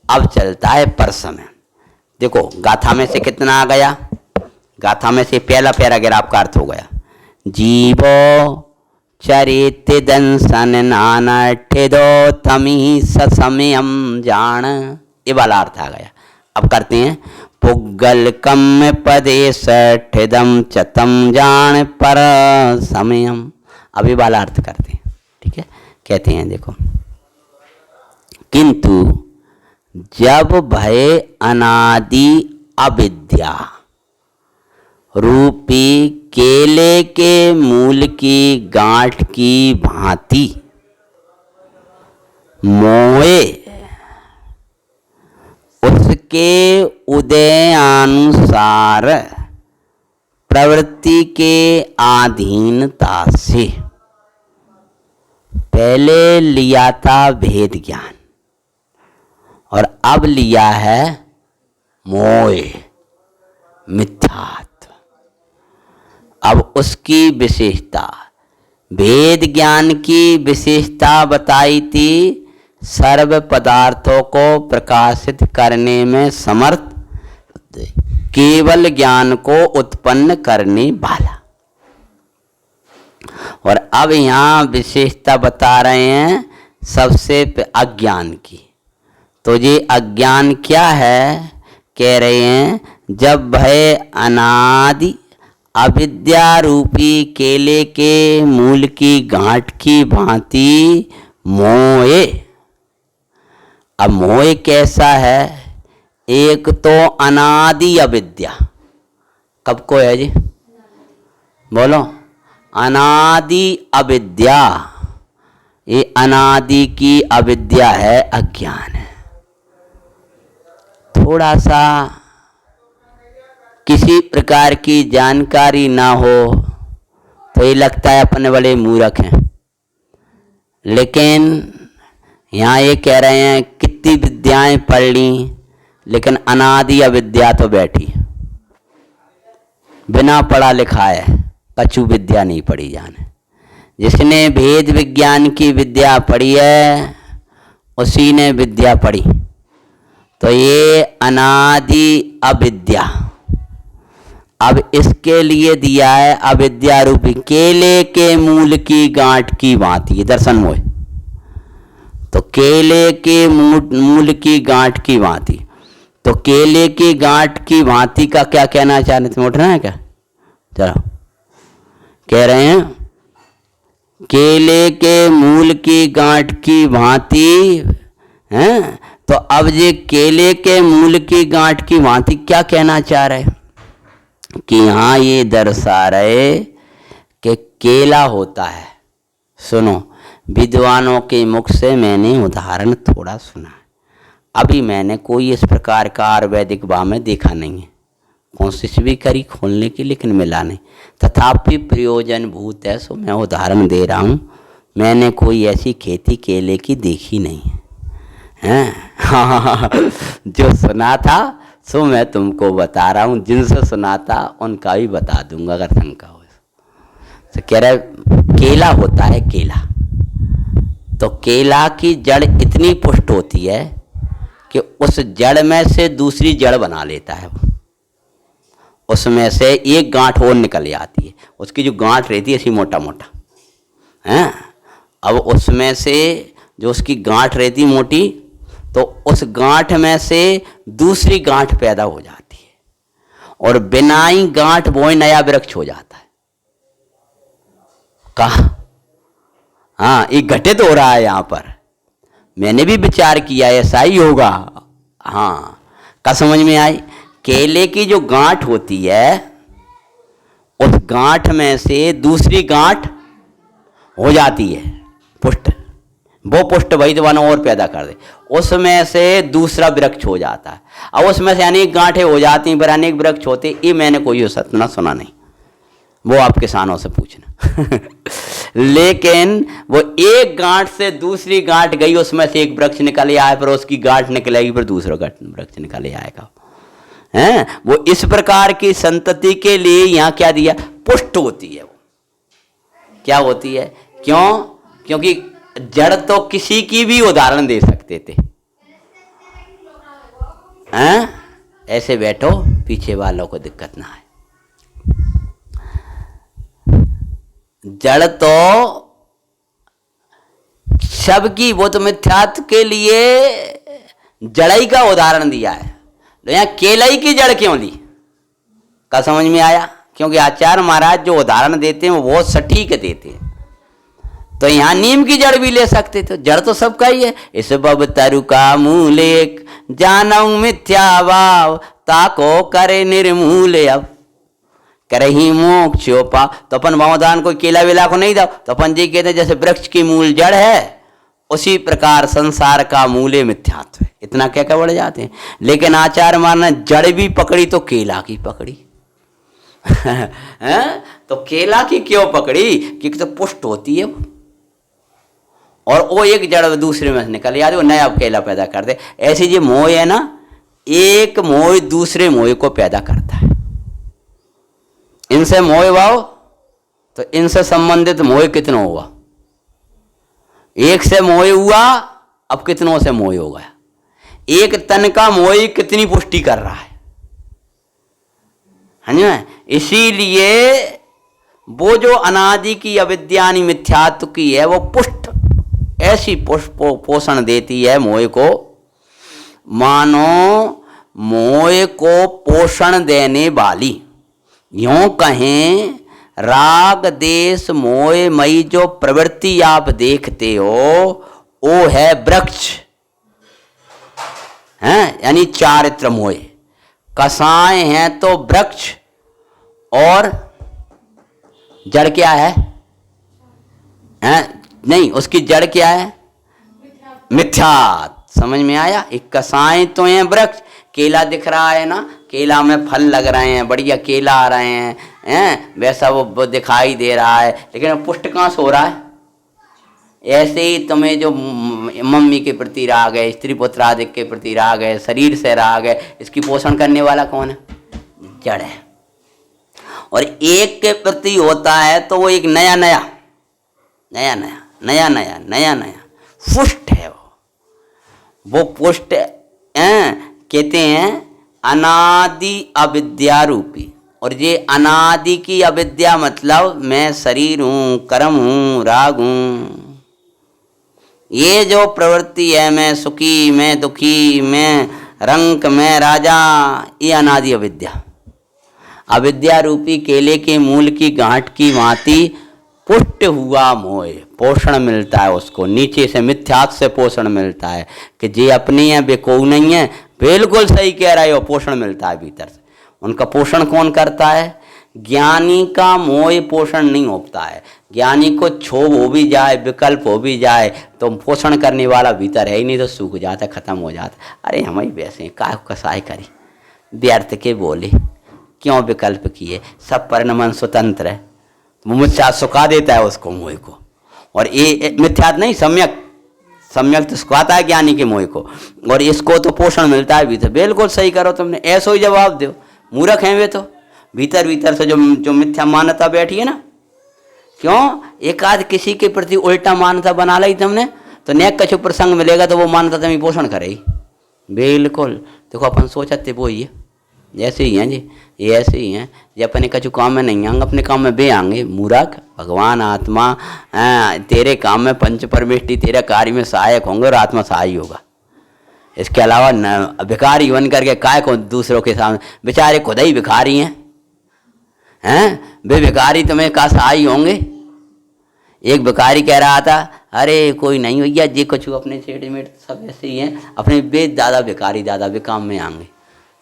अब चलता है पर समय। देखो गाथा में से कितना आ गया, गाथा में से पहला पैराग्राफ का अर्थ हो गया, जीवो चरित दंसन नानठिदो तमी ससमयम जान, ये वाला अर्थ आ गया। अब करते हैं पुग्गल कम पदे सठिदम चतम जान पर समयम। अभी वाला अर्थ करते हैं, ठीक है। कहते हैं देखो, किंतु जब भय अनादि अविद्या रूपी केले के मूल की गांठ की भांति मोए उसके उदयानुसार प्रवृत्ति के अधीनता से, पहले लिया था भेद ज्ञान और अब लिया है मोह मिथ्यात्व। अब उसकी विशेषता, भेद ज्ञान की विशेषता बताई थी, सर्व पदार्थों को प्रकाशित करने में समर्थ, केवल ज्ञान को उत्पन्न करने वाला। और अब यहाँ विशेषता बता रहे हैं सबसे अज्ञान की। तो ये अज्ञान क्या है, कह रहे हैं जब भय अनादि अविद्या रूपी केले के मूल की गांठ की भांति मोए। अब मोह कैसा है, एक तो अनादि अविद्या, कब को है जी, बोलो, अनादि अविद्या, ये अनादि की अविद्या है, अज्ञान है। थोड़ा सा किसी प्रकार की जानकारी ना हो तो ये लगता है अपने बड़े मूर्ख हैं, लेकिन यहाँ ये कह रहे हैं कितनी विद्याएं पढ़ ली लेकिन अनादि अविद्या तो बैठी, बिना पढ़ा लिखा है, कछु विद्या नहीं पढ़ी जाने। जिसने भेद विज्ञान की विद्या पढ़ी है उसी ने विद्या पढ़ी। तो ये अनादि अविद्या, अब इसके लिए दिया है अविद्या रूपी केले के मूल की गांठ की भांति, दर्शन मोह। तो केले के मूल की गांठ की भांति, तो केले की गांठ की भांति का क्या कहना चाह रहे थे, उठना है क्या, चलो कह रहे हैं केले के मूल की गांठ की भांति हैं। तो अब ये केले के मूल की गांठ की भांति क्या कहना चाह रहे कि यहाँ ये दर्शा रहे कि केला होता है। सुनो, विद्वानों के मुख से मैंने उदाहरण थोड़ा सुना है, अभी मैंने कोई इस प्रकार का आयुर्वेदिक भाव में देखा नहीं है, कोशिश भी करी खोलने की लेकिन मिला नहीं, तथापि प्रयोजन भूत है सो मैं उदाहरण दे रहा हूँ। मैंने कोई ऐसी खेती केले की देखी नहीं है, हाँ जो सुना था सो मैं तुमको बता रहा हूँ, जिनसे सुना था उनका भी बता दूंगा अगर शंका हो। तो कह रहे केला होता है, केला तो केला की जड़ इतनी पुष्ट होती है कि उस जड़ में से दूसरी जड़ बना लेता है वो, उसमें से एक गांठ और निकल जाती है, उसकी जो गांठ रहती है ऐसी मोटा मोटा हैं। अब उसमें से जो उसकी गांठ रहती मोटी, तो उस गांठ में से दूसरी गांठ पैदा हो जाती है और बिना ही गांठ बोए नया वृक्ष हो जाता है। कहा, हाँ ये घटित हो रहा है यहाँ पर, मैंने भी विचार किया ऐसा ही होगा। हाँ, क्या समझ में आई, केले की जो गांठ होती है उस गांठ में से दूसरी गांठ हो जाती है पुष्ट, वो पुष्ट वही तो और पैदा कर दे, उसमें से दूसरा वृक्ष हो जाता है। अब उसमें से अनेक गांठें हो जाती हैं, फिर अनेक वृक्ष होते, ये मैंने कोई सतना सुना नहीं, वो आप किसानों से पूछना लेकिन वो एक गांठ से दूसरी गांठ गई, उसमें से एक वृक्ष निकल आया, फिर उसकी गांठ निकलेगी, फिर दूसरा वृक्ष निकल आएगा हैं। वो इस प्रकार की संतति के लिए यहाँ क्या दिया, पुष्ट होती है। वो क्या होती है, क्यों, क्योंकि जड़ तो किसी की भी उदाहरण दे सकते थे हैं। ऐसे बैठो, पीछे वालों को दिक्कत ना आए। जड़ तो सबकी, वो तो मिथ्यात्व के लिए जड़ई का उदाहरण दिया है, तो यहाँ केलई की जड़ क्यों ली, का समझ में आया, क्योंकि आचार्य महाराज जो उदाहरण देते हैं वो बहुत सटीक देते हैं। तो यहाँ नीम की जड़ भी ले सकते थे, जड़ तो सबका ही है। इस बब तरु का मूल एक जानऊ मिथ्या भाव, ताको करे निर्मूल अब, करही मोक्ष पा। तो अपन भवदान को केला वेला को नहीं दो, तो अपन जी कहते हैं जैसे वृक्ष की मूल जड़ है, उसी प्रकार संसार का मूले मिथ्यात्व है। इतना क्या क्या बढ़ जाते हैं। लेकिन आचार्य मारना जड़ भी पकड़ी तो केला की पकड़ी तो केला की क्यों पकड़ी? क्योंकि तो पुष्ट होती है और वो एक जड़ दूसरे में निकल जाती, वो नया केला पैदा कर दे। ऐसी जो मोह है ना, एक मोह दूसरे मोह को पैदा करता है। इनसे मोह भाव तो इनसे संबंधित मोह कितना हुआ? एक से मोह हुआ, अब कितनों से मोह हो गया। एक तन का मोह कितनी पुष्टि कर रहा है ना। इसीलिए वो जो अनादि की अविद्यानि मिथ्यात्व की है, वो पुष्ट ऐसी पोषण देती है मोह को, मानो मोह को पोषण देने वाली, यूं कहें राग देश मोह मई जो प्रवृत्ति आप देखते हो, वो है वृक्ष, हैं यानी चारित्र मोह। कसाय हैं तो वृक्ष, और जड़ क्या है? हैं नहीं, उसकी जड़ क्या है? मिथ्यात्व। समझ में आया? एक कसाय तो हैं वृक्ष, केला दिख रहा है ना, केला में फल लग रहे हैं, बढ़िया केला आ रहे हैं, वैसा वो दिखाई दे रहा है, लेकिन पुष्ट कहाँ से हो रहा है? ऐसे ही तुम्हें जो मम्मी के प्रति राग है, स्त्री पुत्र आदि के प्रति राग है, शरीर से राग है, इसकी पोषण करने वाला कौन है? जड़ है। और एक के प्रति होता है तो वो एक नया नया पुष्ट है। वो पुष्ट कहते हैं अनादि अविद्या रूपी। और ये अनादि की अविद्या मतलब मैं शरीर हूँ, कर्म हूँ, राग हूँ, ये जो प्रवृत्ति है, मैं सुखी, मैं दुखी, मैं रंक, मैं राजा, ये अनादि अविद्या। अविद्या रूपी केले के मूल की गांठ की भांति पुष्ट हुआ मोह, पोषण मिलता है उसको, नीचे से मिथ्यात्व से पोषण मिलता है कि जे अपनी है बेकोऊ नहीं है। बिल्कुल सही कह रहे हो, पोषण मिलता है भीतर से। उनका पोषण कौन करता है? ज्ञानी का मोह पोषण नहीं होता है। ज्ञानी को क्षोभ हो भी जाए, विकल्प हो भी जाए, तो पोषण करने वाला भीतर है ही नहीं, तो सूख जाता, खत्म हो जाता। अरे हम ही वैसे काय कसाय करी, व्यर्थ के बोले, क्यों विकल्प किए, सब परिणमन स्वतंत्र है। मुझसे सुखा देता है उसको मोह को। और ये मिथ्यात्व नहीं, सम्यक तो सुखाता है ज्ञानी के मोह को, और इसको तो पोषण मिलता है भीतर। बिल्कुल सही करो तुमने, ऐसा ही जवाब दो। मूर्ख हैं वे तो, भीतर भीतर से जो मिथ्या मान्यता बैठी है ना। क्यों? एक आध किसी के प्रति उल्टा मान्यता बना ली तुमने, तो नेक कछु प्रसंग मिलेगा तो वो मान्यता तुम्हें पोषण करेगी। बिल्कुल। देखो अपन सोचते वो ही है, जैसे ही हैं जी, ये ऐसे ही हैं। ये अपने कछु काम में नहीं आएंगे, अपने काम में बे आएंगे। मूर्ख, भगवान आत्मा तेरे काम में पंच परमेष्टि तेरे कार्य में सहायक होंगे और आत्मा सहाय होगा। इसके अलावा भिखारी बन करके काय को दूसरों के सामने, बेचारे खुद ही भिखारी हैं, वे भिखारी तुम्हें का सहाय होंगे? एक भिखारी कह रहा था, अरे कोई नहीं भैया जी कुछ अपने सेठ मेट सब ऐसे ही हैं, अपने बेद दादा भिखारी, दादा भी काम में आएंगे।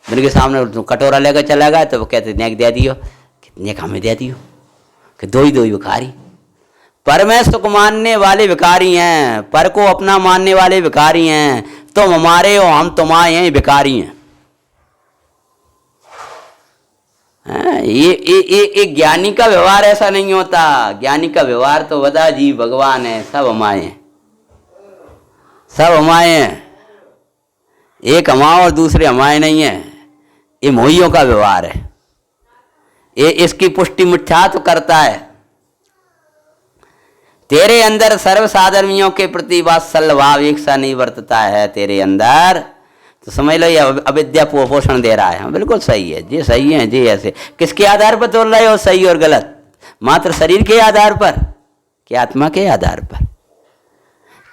उनके सामने कटोरा लेकर चला गया तो वो कहते नेक दे दियो, कितने काम में दे दियो, कि दो ही भिखारी। पर में सुख मानने वाले भिखारी हैं, पर को अपना मानने वाले भिखारी हैं। तुम हमारे हो, हम तुम्हारे हैं, भिखारी हैं। ये ज्ञानी का व्यवहार ऐसा नहीं होता। ज्ञानी का व्यवहार तो बता जी भगवान है, सब हमारे हैं, सब हमारे हैं, एक हमारा और दूसरे हमारे नहीं है। ये मोहियों का व्यवहार है। ये इसकी पुष्टि मिथ्यात्व करता है। तेरे अंदर सर्वसाधर्मियों के प्रति वात्सल्य भाव एक सा नहीं बरतता है तेरे अंदर, तो समझ लो ये अविद्या पोषण दे रहा है। बिल्कुल सही है जी, सही है जी। ऐसे किसके आधार पर तोल रहे हो सही और गलत? मात्र शरीर के आधार पर कि आत्मा के आधार पर?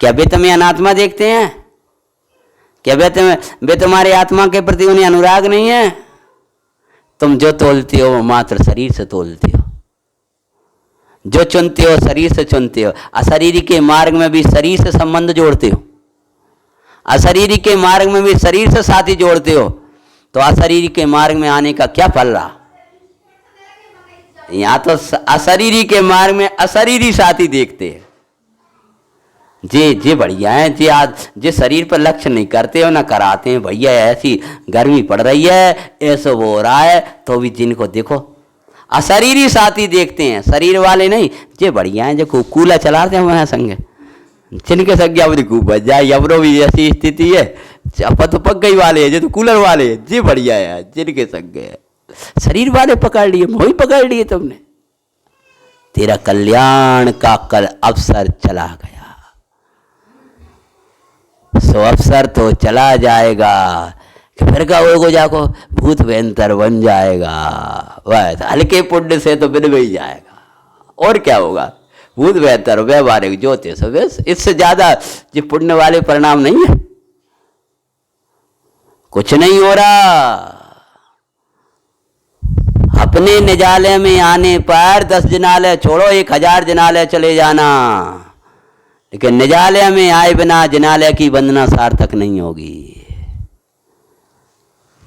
क्या वे तुम्हें अनात्मा देखते हैं? क्या वे तुम्हारे आत्मा के प्रति उन्हें अनुराग नहीं है? तुम जो तोलते हो वो मात्र शरीर से तोलते हो, जो चुनते हो शरीर से चुनते हो। अशरीरी के मार्ग में भी शरीर से संबंध जोड़ते हो। अशरीरी के मार्ग में भी शरीर से साथी जोड़ते हो, तो अशरीरी के मार्ग में आने का क्या फल रहा? यहाँ तो अशरीरी के मार्ग में अशरीरी साथी देखते हैं। जे बढ़िया है, जे आज जे शरीर पर लक्ष्य नहीं करते हो ना कराते हैं, भैया ऐसी गर्मी पड़ रही है, ऐसा वो हो रहा है, तो भी जिनको देखो अशरीरी साथी देखते हैं, शरीर वाले नहीं। जे बढ़िया है, जो कूलर चलाते हैं हमारे संग, जिनके संग अपनी खूब बच जाए, अबरो भी ऐसी स्थिति है, अपा तो पक गई वाले है, जो तो कूलर वाले है, जे बढ़िया है, जिनके संग है। शरीर वाले पकड़ लिए, मोही पकड़ लिए तुमने, तेरा कल्याण का कल अवसर चला गया। सो अवसर तो चला जाएगा, फिर का वो जाको भूत भयंकर बन जाएगा। बस हल्के पुण्य से तो बिन ही जाएगा, और क्या होगा? भूत भयंकर व्यवहारिक ज्योतिष, बस इससे ज्यादा जो पुण्य वाले परिणाम नहीं है, कुछ नहीं हो रहा। अपने निजालय में आने पर 10 जिनालय छोड़ो, 1000 जिनालय चले जाना, लेकिन निजालय में आए बिना जिनालय की वंदना सार्थक नहीं होगी।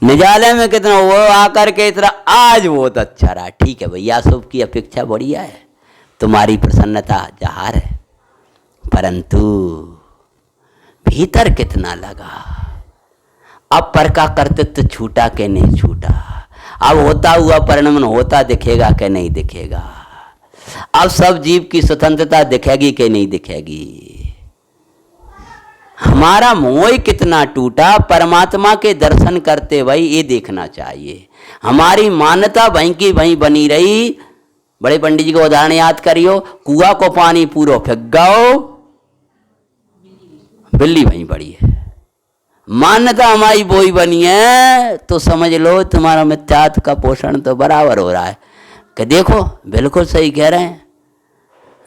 निजालय में कितना वो आकर के इतना आज बहुत अच्छा रहा, ठीक है भैया, शुभ की अपेक्षा बढ़िया है, तुम्हारी प्रसन्नता जहार है, परंतु भीतर कितना लगा? अब पर का कर्तृत्व छूटा के नहीं छूटा? अब होता हुआ परिणमन होता दिखेगा कि नहीं दिखेगा? अब सब जीव की स्वतंत्रता दिखेगी कि नहीं दिखेगी? हमारा मोह कितना टूटा, परमात्मा के दर्शन करते वही ये देखना चाहिए। हमारी मान्यता वहीं की वहीं बनी रही। बड़े पंडित जी को उदाहरण याद करियो, कुआ को पानी पूरा फेंक गाओ, बिल्ली वहीं पड़ी है। मान्यता हमारी बोई बनी है, तो समझ लो तुम्हारा मिथ्यात्व का पोषण तो बराबर हो रहा है। कि देखो बिल्कुल सही कह रहे हैं,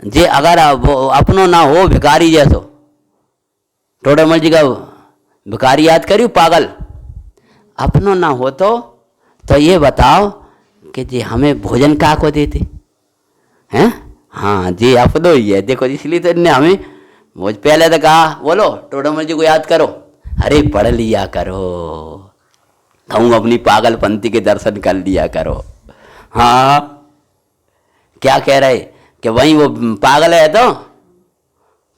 जे अगर अपनो ना हो भिखारी जैसो, टोडामल जी का भिखारी याद करियो, पागल, अपनो ना हो तो ये बताओ कि जी हमें भोजन का को देते हैं? हाँ जी अपनो ही है, देखो इसलिए तो इनने हमें मुझ पहले तो कहा, बोलो टोडामल जी को याद करो, अरे पढ़ लिया करो, कहूँ अपनी पागलपंथी के दर्शन कर लिया करो। हाँ क्या कह रहे कि वहीं वो पागल है तो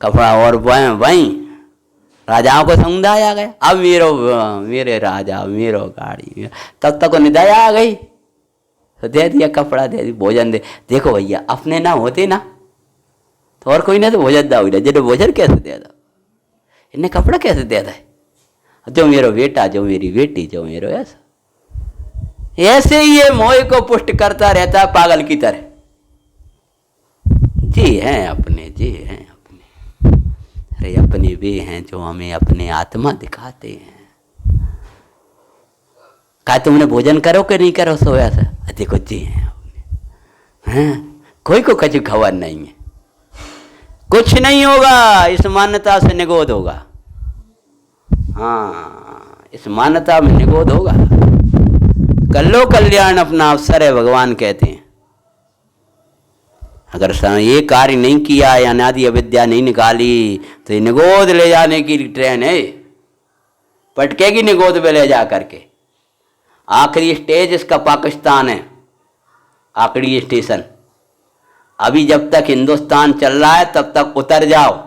कपड़ा और वहीं राजाओं को समुदाय आ गए, अब मेरे राजा मेरो गाड़ी, तब तक निदाय आ गई, तो दे दिया कपड़ा, दे दिया भोजन, दे। देखो भैया अपने ना होते ना तो और कोई ना तो भोजन दा हुई, जिन्हें भोजन कैसे दे दो, इन्हें कपड़ा कैसे दे दे, जो मेरो बेटा, जो मेरी बेटी, जो मेरो ऐसे ही ये मोह को पुष्ट करता रहता है पागल की तरह। जी हैं अपने, जी हैं अपने, अरे अपने वे हैं जो हमें अपने आत्मा दिखाते हैं। कहा तुमने भोजन करो कि नहीं करो, सोया सा, देखो जी हैं अपने, हैं कोई को कछु खबर नहीं है, कुछ नहीं होगा, इस मान्यता से निगोद होगा। हाँ इस मान्यता में निगोद होगा। कल्लो कल्याण अपना अवसर है, भगवान कहते हैं। अगर ये कार्य नहीं किया या अनादि अविद्या नहीं निकाली तो ये निगोद ले जाने की ट्रेन है, पटकेगी निगोद में ले जा करके। आखिरी स्टेज इसका पाकिस्तान है, आखिरी स्टेशन। अभी जब तक हिंदुस्तान चल रहा है तब तक उतर जाओ,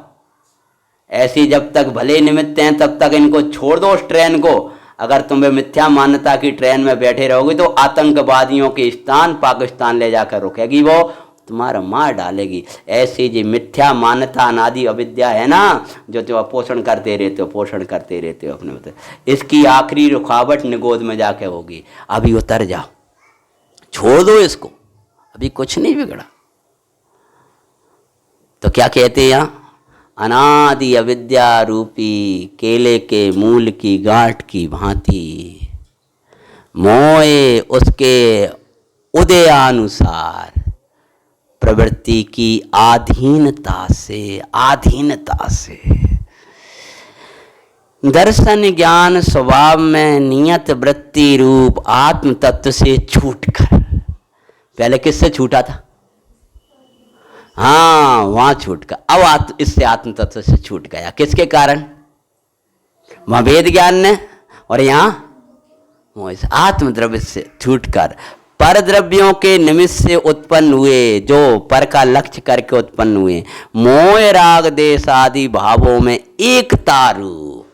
ऐसी जब तक भले निमित्त हैं तब तक इनको छोड़ दो उस ट्रेन को। अगर तुम्हें मिथ्या मान्यता की ट्रेन में बैठे रहोगे तो आतंकवादियों के स्थान पाकिस्तान ले जाकर रुकेगी, वो तुम्हारा मार डालेगी। ऐसी जी मिथ्या मान्यता अनादि अविद्या है ना, जो तुम पोषण करते रहते हो, पोषण करते रहते हो अपने मतलब, इसकी आखिरी रुकावट निगोद में जाके होगी। अभी उतर जाओ, छोड़ दो इसको, अभी कुछ नहीं बिगड़ा। तो क्या कहते हैं यहाँ, अनादि अविद्या रूपी केले के मूल की गांठ की भांति मोए उसके उदयानुसार प्रवृत्ति की आधीनता से दर्शन ज्ञान स्वभाव में नियत वृत्ति रूप आत्म तत्व से छूटकर, पहले किससे छूटा था? हाँ वहां छूट गया, अब इससे आत्म तत्व से छूट गया। किसके कारण? वहाँ वेद ज्ञान ने, और यहाँ मोह से, आत्मद्रव्य से छूटकर पर द्रव्यों के निमित्त से उत्पन्न हुए, जो पर का लक्ष्य करके उत्पन्न हुए, मोह राग देश आदि भावों में एकता रूप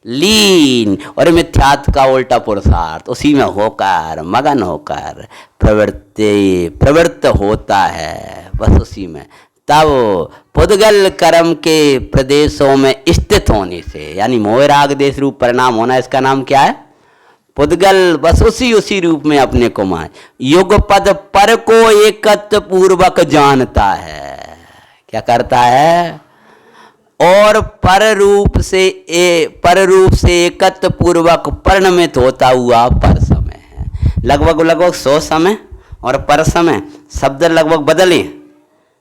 लीन, और मिथ्यात्व का उल्टा पुरुषार्थ, उसी में होकर मगन होकर प्रवृत्त होता है, बस उसी में। तब पुद्गल कर्म के प्रदेशों में स्थित होने से, यानी मोह राग देश रूप परिणाम होना, इसका नाम क्या है? पुद्गल। बस उसी रूप में अपने को मान, युग पद पर को एकत्व पूर्वक जानता है। क्या करता है? और पर रूप से एकत्व पूर्वक परिणमित होता हुआ पर समय है। लगभग 100 समय और पर समय शब्द लगभग बदले,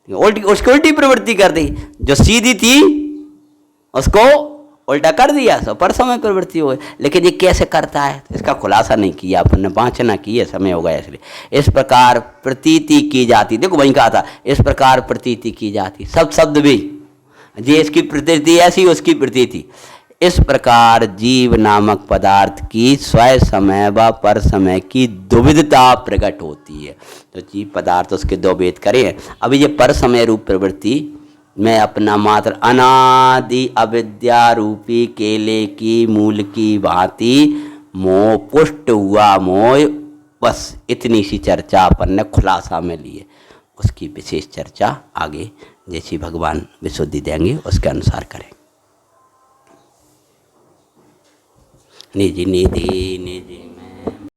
उसकी उल्टी प्रवृत्ति कर दी, जो सीधी थी उसको उल्टा कर दिया, सो पर समय प्रवृत्ति हो गई। लेकिन ये कैसे करता है, इसका खुलासा नहीं किया अपन ने, वांछना की है, समय हो गया इसलिए। इस प्रकार प्रतीति की जाती, देखो वहीं कहा था, इस प्रकार प्रतीति की जाती, सब शब्द भी, जी इसकी प्रतीति ऐसी, उसकी प्रतीति। इस प्रकार जीव नामक पदार्थ की स्वयं समय व पर समय की दुविधता प्रकट होती है। तो जीव पदार्थ उसके दो भेद करें। अभी ये पर समय रूप प्रवृत्ति में अपना मात्र अनादि अविद्या रूपी केले की मूल की भांति मोह पुष्ट हुआ मोह, बस इतनी सी चर्चा अपन ने खुलासा में ली है। उसकी विशेष चर्चा आगे जैसी भगवान विशुद्धि देंगे उसके अनुसार करें। निधि निधि निधि